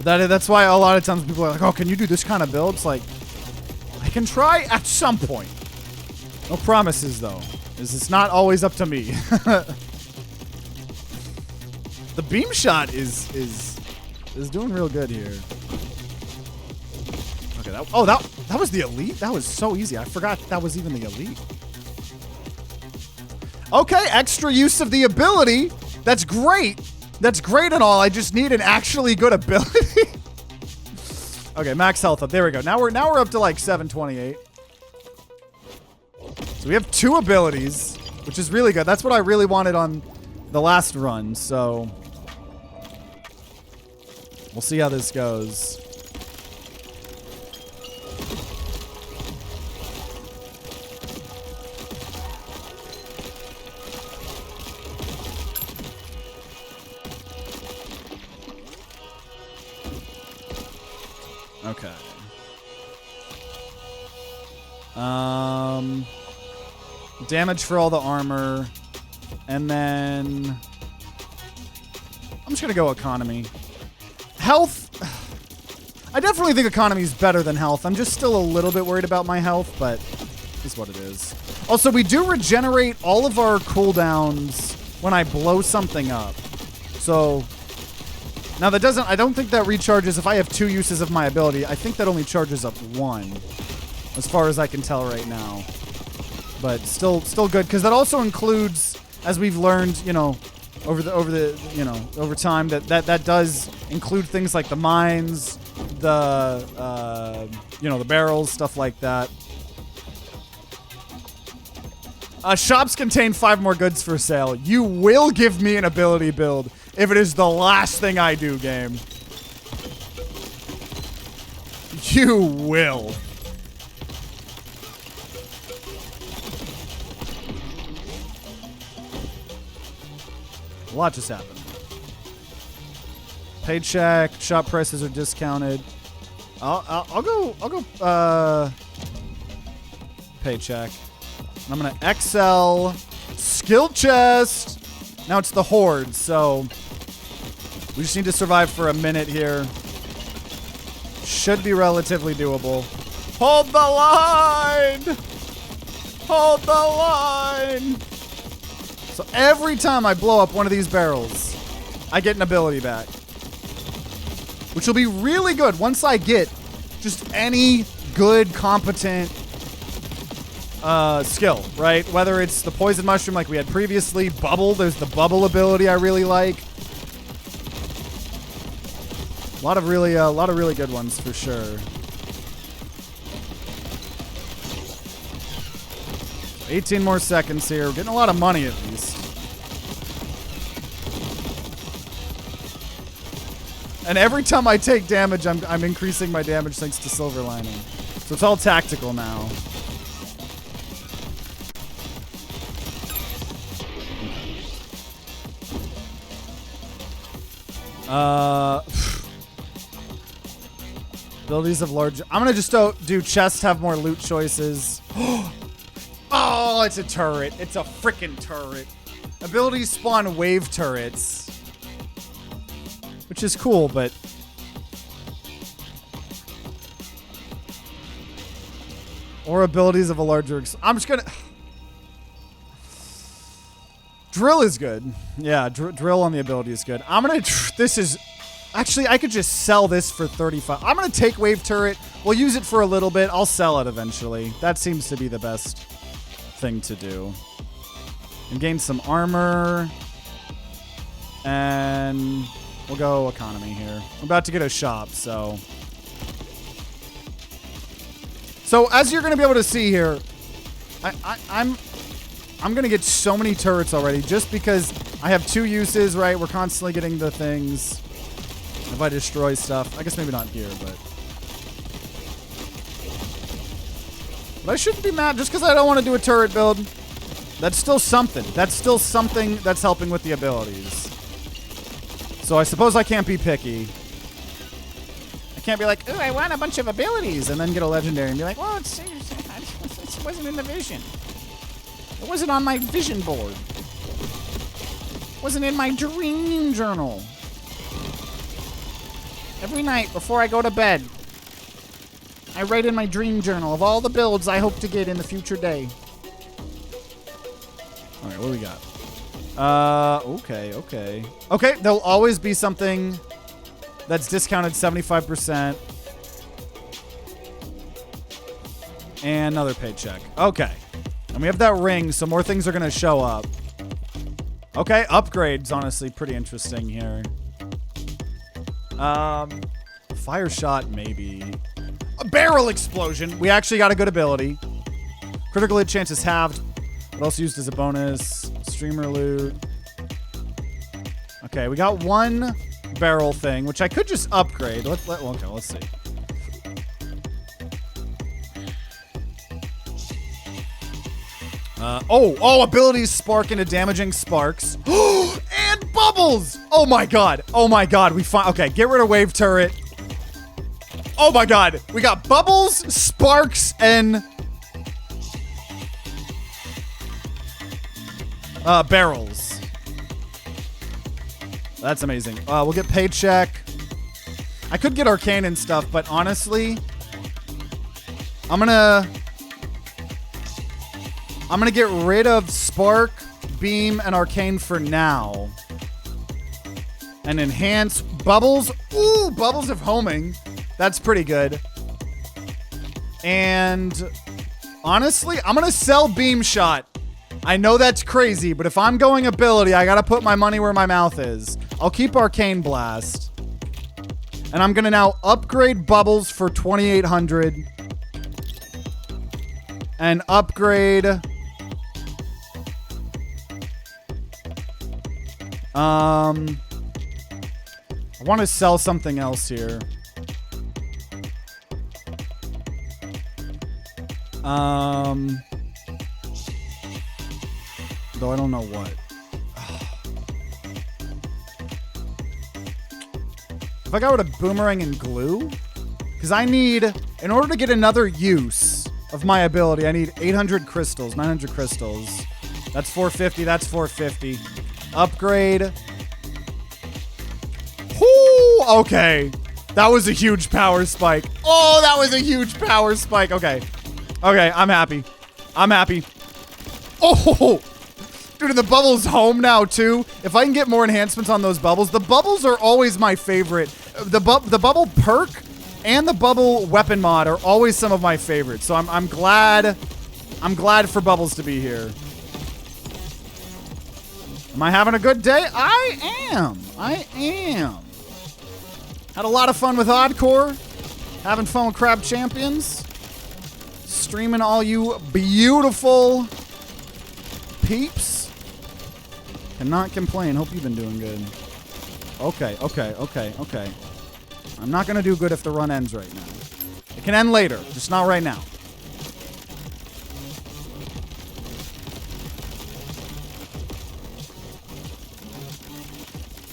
That's why a lot of times people are like, oh, can you do this kind of build? It's like, I can try at some point. No promises, though. It's not always up to me. The beam shot is doing real good here. Okay, that was the elite? That was so easy. I forgot that was even the elite. Okay, extra use of the ability. That's great. That's great and all. I just need an actually good ability. Okay, max health up. There we go. Now we're up to like 728. So we have 2 abilities, which is really good. That's what I really wanted on the last run, so we'll see how this goes. Okay. Damage for all the armor. And then I'm just going to go economy. Health. I definitely think economy is better than health. I'm just still a little bit worried about my health, but is what it is. Also, we do regenerate all of our cooldowns when I blow something up. So now that doesn't, I don't think that recharges if I have 2 uses of my ability. I think that only charges up 1 as far as I can tell right now. But still good, because that also includes, as we've learned, you know, over time, that does include things like the mines, the the barrels, stuff like that. Shops contain 5 more goods for sale. You will give me an ability build if it is the last thing I do, game. You will. A lot just happened. Paycheck, shop prices are discounted. I'll go paycheck. I'm gonna XL skill chest. Now it's the horde, so we just need to survive for a minute here. Should be relatively doable. Hold the line! Hold the line! So every time I blow up one of these barrels, I get an ability back. Which will be really good once I get just any good, competent skill, right? Whether it's the poison mushroom like we had previously, bubble, there's the bubble ability I really like. A lot of really good ones for sure. 18 more seconds here. We're getting a lot of money at least. And every time I take damage, I'm increasing my damage thanks to Silver Lining. So it's all tactical now. Abilities of large. I'm gonna just do chests have more loot choices. Oh, it's a turret. It's a freaking turret. Abilities spawn wave turrets, which is cool, but or abilities of a larger. I'm just gonna. Drill is good. Yeah, drill on the ability is good. I'm gonna. This is. Actually, I could just sell this for 35. I'm gonna take wave turret. We'll use it for a little bit. I'll sell it eventually. That seems to be the best thing to do. And gain some armor. And we'll go economy here. I'm about to get a shop, so. So as you're gonna be able to see here, I'm gonna get so many turrets already just because I have 2 uses, right? We're constantly getting the things. If I destroy stuff, I guess maybe not here, but But I shouldn't be mad just because I don't want to do a turret build. That's still something. That's still something that's helping with the abilities. So I suppose I can't be picky. I can't be like, ooh, I want a bunch of abilities, and then get a legendary and be like, well, it wasn't in the vision. It wasn't on my vision board. It wasn't in my dream journal. Every night before I go to bed, I write in my dream journal of all the builds I hope to get in the future day. All right, what do we got? Okay. Okay, there'll always be something that's discounted 75%. And another paycheck. Okay. And we have that ring, so more things are going to show up. Okay, upgrades, honestly, pretty interesting here. Fire shot, maybe. A barrel explosion. We actually got a good ability. Critical hit chance is halved, but also used as a bonus. Streamer loot. Okay, we got one barrel thing, which I could just upgrade. Okay, let's see. Abilities spark into damaging sparks. And bubbles! Oh my god. Okay, get rid of wave turret. Oh my god. We got bubbles, sparks, and barrels. That's amazing. We'll get paycheck. I could get arcane and stuff, but honestly, I'm gonna get rid of spark, beam, and arcane for now. And enhance bubbles. Ooh, bubbles of homing. That's pretty good. And honestly, I'm gonna sell beam shot. I know that's crazy, but if I'm going ability, I gotta put my money where my mouth is. I'll keep arcane blast. And I'm gonna now upgrade bubbles for 2,800. And upgrade I want to sell something else here. Though I don't know what. If I got rid of boomerang and glue, because I need, in order to get another use of my ability, I need 800 crystals, 900 crystals. That's 450. That's 450. Upgrade. Whoo! Okay. That was a huge power spike. Oh, that was a huge power spike. Okay. Okay, I'm happy. I'm happy. Oh! Dude, and the bubble's home now, too. If I can get more enhancements on those bubbles. The bubbles are always my favorite. The bubble perk and the bubble weapon mod are always some of my favorites. So I'm glad for bubbles to be here. Am I having a good day? I am. Had a lot of fun with Oddcore. Having fun with Crab Champions. Streaming all you beautiful peeps. Cannot complain. Hope you've been doing good. Okay. I'm not going to do good if the run ends right now. It can end later, just not right now.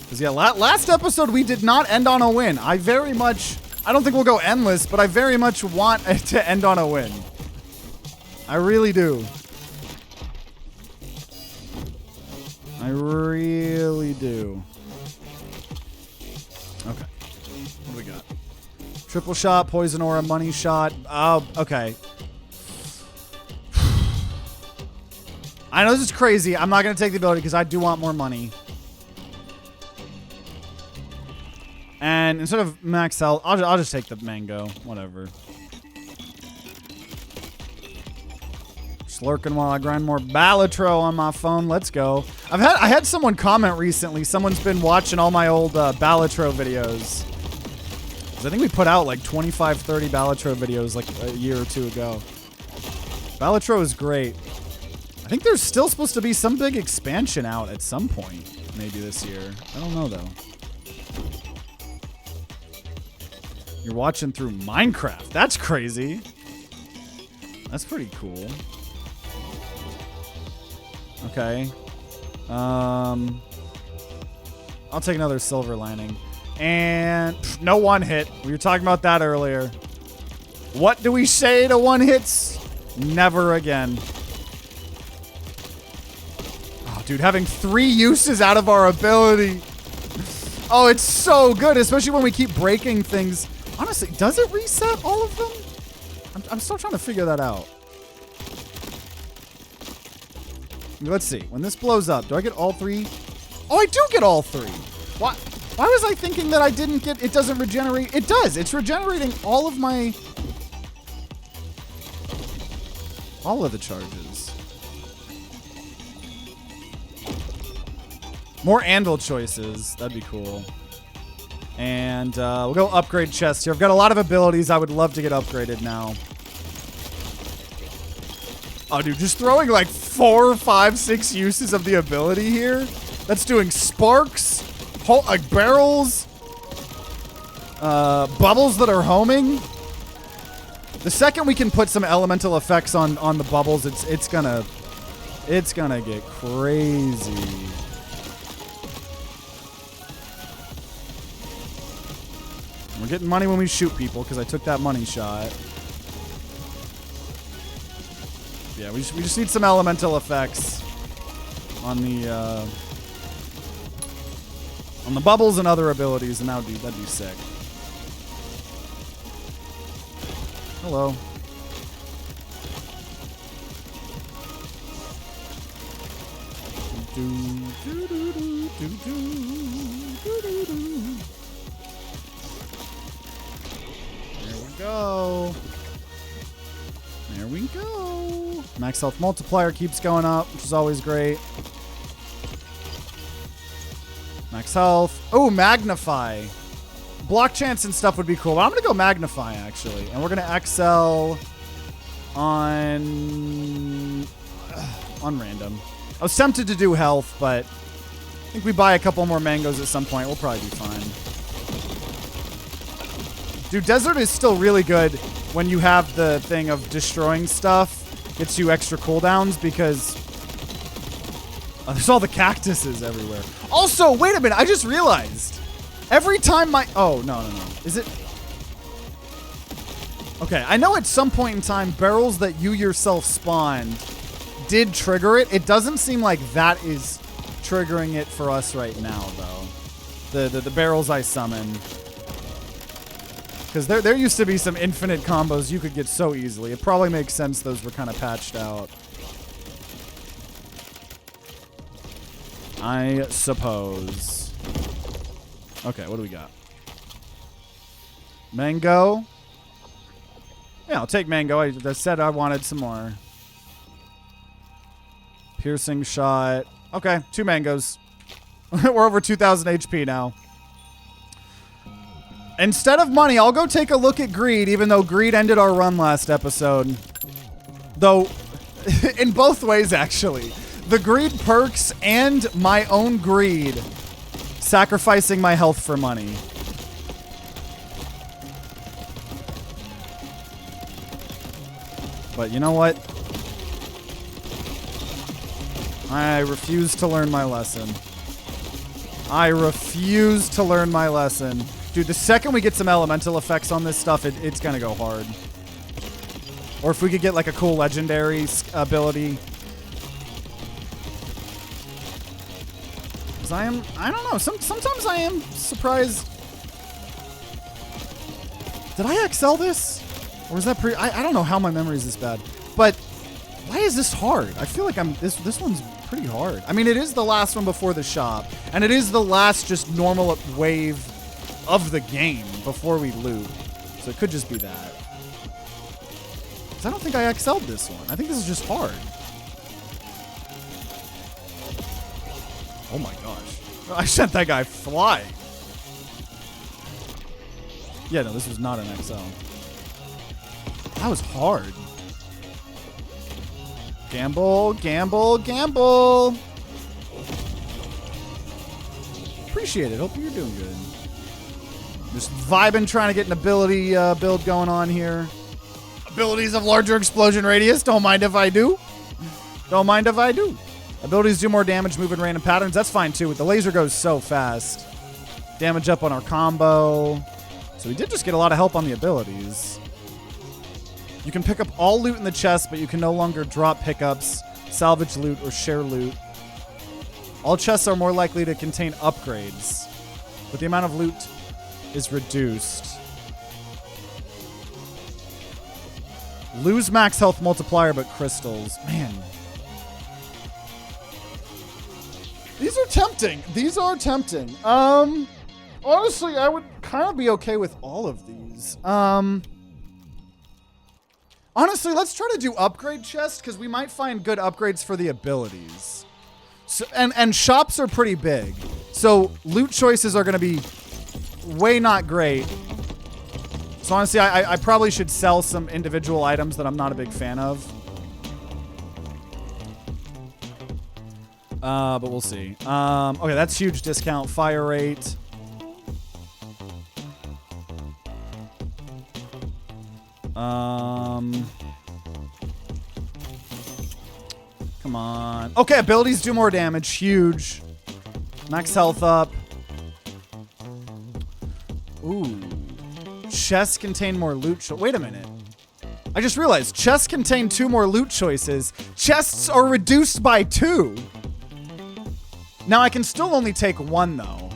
Because, yeah, last episode we did not end on a win. I don't think we'll go endless, but I very much want it to end on a win. I really do. I really do. Okay. What do we got? Triple shot, poison aura, money shot. Oh, okay. I know this is crazy. I'm not going to take the ability because I do want more money. And instead of max health, I'll just take the mango. Whatever. Just lurking while I grind more Balatro on my phone. Let's go. I had someone comment recently. Someone's been watching all my old Balatro videos. I think we put out like 25, 30 Balatro videos like a year or two ago. Balatro is great. I think there's still supposed to be some big expansion out at some point. Maybe this year. I don't know though. You're watching through Minecraft. That's crazy. That's pretty cool. Okay. I'll take another silver lining. And no one hit. We were talking about that earlier. What do we say to one hits? Never again. Oh, dude, having 3 uses out of our ability. Oh, it's so good, especially when we keep breaking things. Honestly, does it reset all of them? I'm still trying to figure that out. Let's see. When this blows up, do I get all 3? Oh, I do get all 3. Why was I thinking that I didn't get... It doesn't regenerate? It does. It's regenerating all of my... all of the charges. More anvil choices. That'd be cool. And we'll go upgrade chest here. I've got a lot of abilities I would love to get upgraded now. Oh, dude, just throwing like 4, 5, 6 uses of the ability here. That's doing sparks, like barrels, bubbles that are homing. The second we can put some elemental effects on the bubbles, it's gonna get crazy. We're getting money when we shoot people because I took that money shot. Yeah, we just need some elemental effects on the bubbles and other abilities, and that'd be sick. Hello. There we go. There we go. Max health multiplier keeps going up, which is always great. Max health. Oh, magnify. Block chance and stuff would be cool. But I'm going to go magnify, actually. And we're going to XL on random. I was tempted to do health, but I think we buy a couple more mangoes at some point. We'll probably be fine. Dude, desert is still really good when you have the thing of destroying stuff. Gets you extra cooldowns because there's all the cactuses everywhere. Also, wait a minute. I just realized. Every time my... Oh, no. Is it... Okay, I know at some point in time, barrels that you yourself spawned did trigger it. It doesn't seem like that is triggering it for us right now, though. The barrels I summoned. Because there used to be some infinite combos you could get so easily. It probably makes sense those were kind of patched out. I suppose. Okay, what do we got? Mango. Yeah, I'll take mango. I said I wanted some more. Piercing shot. Okay, 2 mangoes. We're over 2,000 HP now. Instead of money, I'll go take a look at greed, even though greed ended our run last episode. Though, in both ways, actually. The greed perks and my own greed. Sacrificing my health for money. But you know what? I refuse to learn my lesson. I refuse to learn my lesson. Dude, the second we get some elemental effects on this stuff, it's gonna go hard. Or if we could get like a cool legendary ability. Because I don't know, sometimes I am surprised. Did I XL this? Or is that I don't know how my memory is this bad. But why is this hard? I feel like this one's pretty hard. I mean, it is the last one before the shop. And it is the last just normal wave of the game before we loot. So it could just be that. Because I don't think I XL'd this one. I think this is just hard. Oh my gosh. I sent that guy flying. Yeah, no, this was not an XL. That was hard. Gamble, gamble, gamble. Appreciate it. Hope you're doing good. Just vibing, trying to get an ability build going on here. Abilities of larger explosion radius. Don't mind if I do. Don't mind if I do. Abilities do more damage, move in random patterns. That's fine too. The laser goes so fast. Damage up on our combo. So we did just get a lot of help on the abilities. You can pick up all loot in the chest, but you can no longer drop pickups, salvage loot, or share loot. All chests are more likely to contain upgrades, but the amount of loot is reduced. Lose max health multiplier, but crystals. Man. These are tempting. These are tempting. Honestly, I would kind of be okay with all of these. Honestly, let's try to do upgrade chest, because we might find good upgrades for the abilities. So, and shops are pretty big. So loot choices are going to be way not great. So honestly, I probably should sell some individual items that I'm not a big fan of. But we'll see. Okay, that's huge discount. Fire rate. Come on. Okay, abilities do more damage. Huge. Max health up. Ooh. Chests contain more loot. Wait a minute. I just realized chests contain 2 more loot choices. Chests are reduced by 2. Now I can still only take 1 though.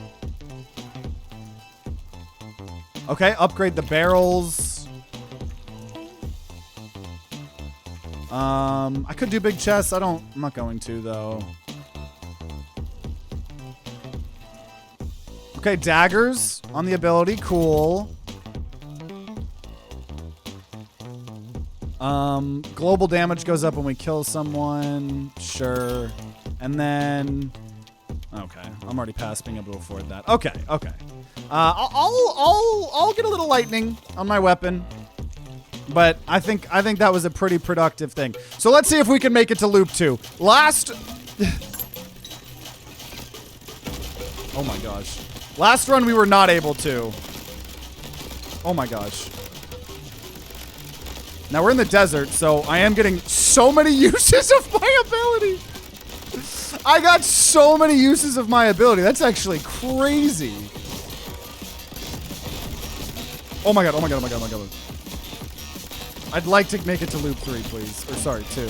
Okay, upgrade the barrels. I could do big chests. I'm not going to though. Okay, daggers on the ability. Cool. Global damage goes up when we kill someone. Sure. And then, okay, I'm already past being able to afford that. Okay. I'll get a little lightning on my weapon. But I think that was a pretty productive thing. So let's see if we can make it to loop 2. Last oh my gosh. Last run we were not able to. Oh my gosh. Now we're in the desert, so I am getting so many uses of my ability. I got so many uses of my ability. That's actually crazy. Oh my god. I'd like to make it to loop 3, please. Or sorry, 2.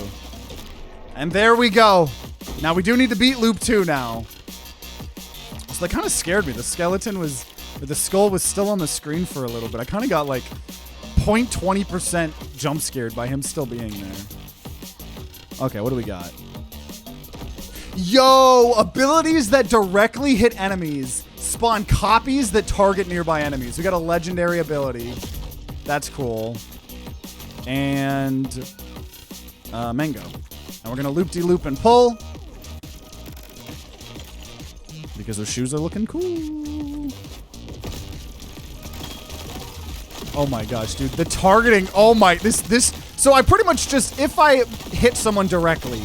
And there we go. Now we do need to beat loop 2 now. So that kind of scared me. The skeleton was, the skull was still on the screen for a little bit. I kind of got like 0.20% jump scared by him still being there. Okay, what do we got? Yo, abilities that directly hit enemies spawn copies that target nearby enemies. We got a legendary ability. That's cool. And mango. And we're gonna loop-de-loop and pull because those shoes are looking cool. Oh my gosh, dude, the targeting. Oh my, this. So I pretty much just, if I hit someone directly,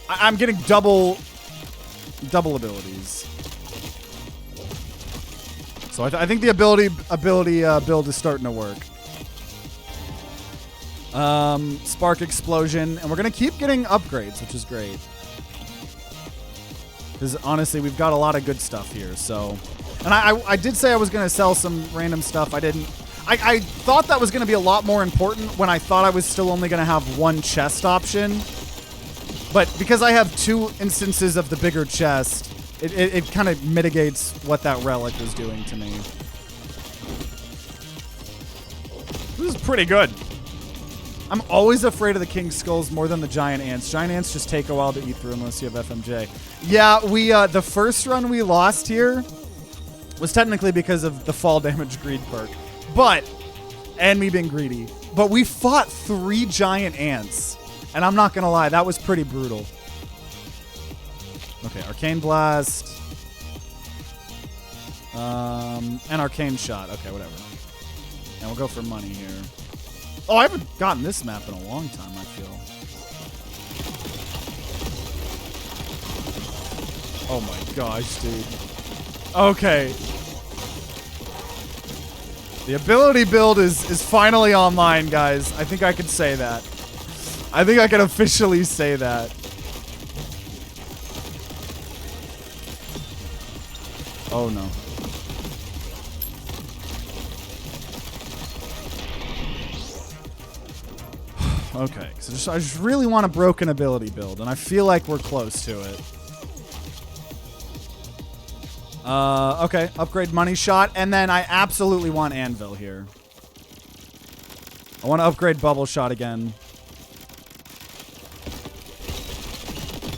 I'm getting double abilities. So I think the ability build is starting to work. Spark explosion, and we're gonna keep getting upgrades, which is great. Because honestly, we've got a lot of good stuff here. So, and I did say I was gonna sell some random stuff. I didn't. I thought that was gonna be a lot more important when I thought I was still only gonna have 1 chest option. But because I have 2 instances of the bigger chest, it kind of mitigates what that relic was doing to me. This is pretty good. I'm always afraid of the king skulls more than the giant ants. Giant ants just take a while to eat through unless you have FMJ. Yeah, we the first run we lost here was technically because of the fall damage greed perk. And me being greedy. But we fought 3 giant ants. And I'm not gonna lie, that was pretty brutal. Okay, Arcane Blast. And Arcane Shot. Okay, whatever. And we'll go for money here. Oh, I haven't gotten this map in a long time, I feel. Oh my gosh, dude. Okay. The ability build is finally online, guys. I think I can say that. I think I can officially say that. Oh no. Okay, so I just really want a broken ability build, and I feel like we're close to it. Okay, upgrade money shot, and then I absolutely want anvil here. I want to upgrade bubble shot again.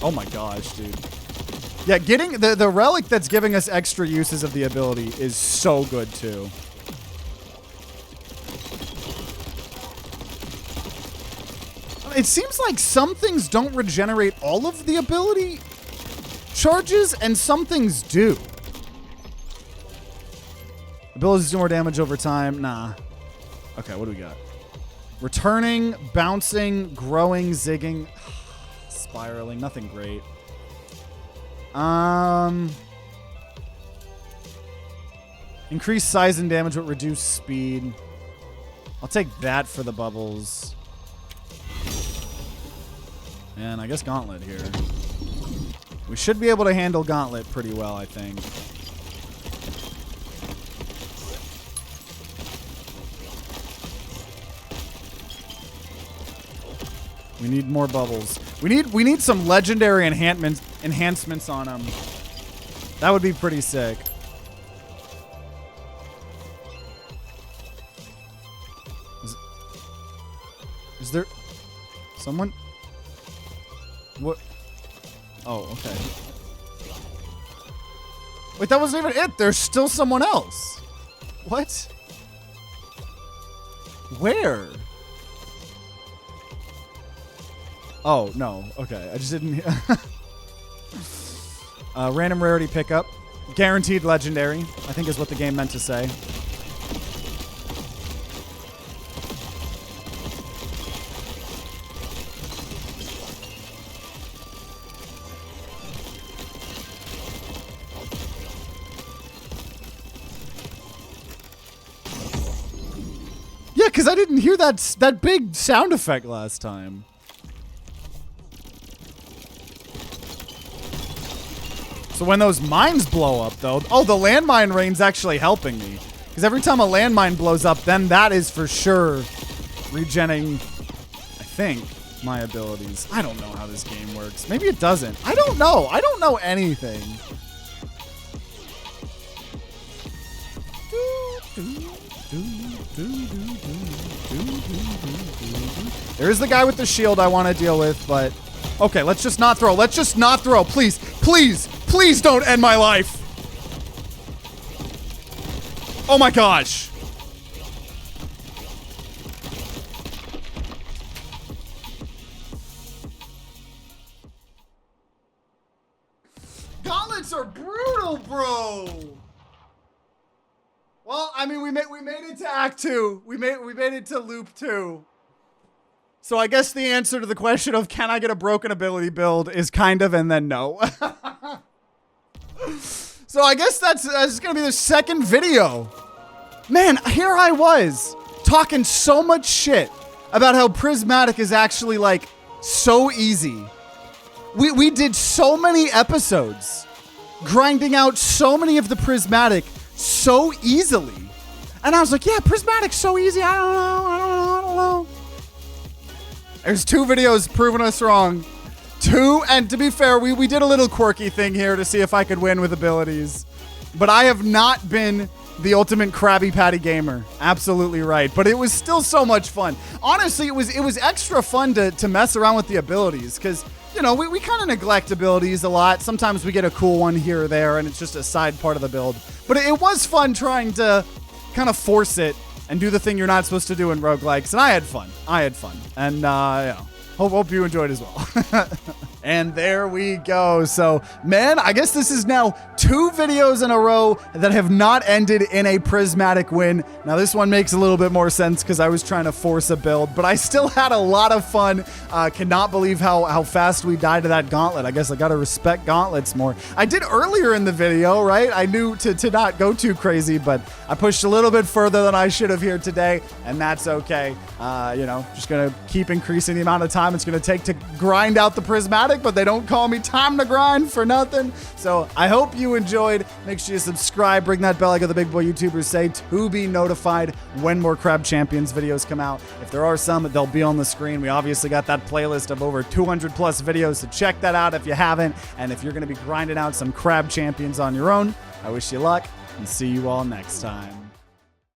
Oh my gosh, dude. Yeah, getting the relic that's giving us extra uses of the ability is so good too. It seems like some things don't regenerate all of the ability charges, and some things do. Abilities do more damage over time. Nah. Okay, what do we got? Returning, bouncing, growing, zigging, spiraling. Nothing great. Increase size and damage but reduce speed. I'll take that for the bubbles. And I guess Gauntlet here. We should be able to handle Gauntlet pretty well, I think. We need more bubbles. We need some legendary enhancements on them. That would be pretty sick. Is there someone? What? Oh, okay. Wait, that wasn't even it. There's still someone else. What? Where? Oh, no. Okay. I just didn't hear. Random rarity pickup. Guaranteed legendary, I think is what the game meant to say. Yeah, because I didn't hear that big sound effect last time. So when those mines blow up, though... Oh, the landmine rain's actually helping me. Because every time a landmine blows up, then that is for sure regenning, I think, my abilities. I don't know how this game works. Maybe it doesn't. I don't know. I don't know anything. There's the guy with the shield I want to deal with, but... Okay, let's just not throw. Let's just not throw. Please, please, please don't end my life. Oh my gosh. Gauntlets are brutal, bro. Well, I mean, we made it to Act 2. We made it to Loop 2. So I guess the answer to the question of can I get a broken ability build is kind of and then no. So I guess that's going to be the second video. Man, here I was talking so much shit about how Prismatic is actually like so easy. We did so many episodes grinding out so many of the Prismatic so easily. And I was like, yeah, Prismatic's so easy. I don't know. There's 2 videos proving us wrong. 2, and to be fair, we did a little quirky thing here to see if I could win with abilities. But I have not been the ultimate Krabby Patty gamer. Absolutely right. But it was still so much fun. Honestly, it was extra fun to mess around with the abilities because, you know, we kind of neglect abilities a lot. Sometimes we get a cool one here or there, and it's just a side part of the build. But it was fun trying to kind of force it and do the thing you're not supposed to do in roguelikes. And I had fun. And, yeah. Hope you enjoyed as well. And there we go. So, man, I guess this is now 2 videos in a row that have not ended in a prismatic win. Now, this one makes a little bit more sense because I was trying to force a build, but I still had a lot of fun. Cannot believe how fast we died to that gauntlet. I guess I got to respect gauntlets more. I did earlier in the video, right? I knew to not go too crazy, but I pushed a little bit further than I should have here today, and that's okay. You know, just going to keep increasing the amount of time it's going to take to grind out the prismatic, but they don't call me TimeToGrind for nothing. So I hope you enjoyed. Make sure you subscribe, ring that bell like the big boy YouTubers say to be notified when more Crab Champions videos come out. If there are some, they'll be on the screen. We obviously got that playlist of over 200 plus videos, so check that out if you haven't. And if you're going to be grinding out some Crab Champions on your own, I wish you luck and see you all next time.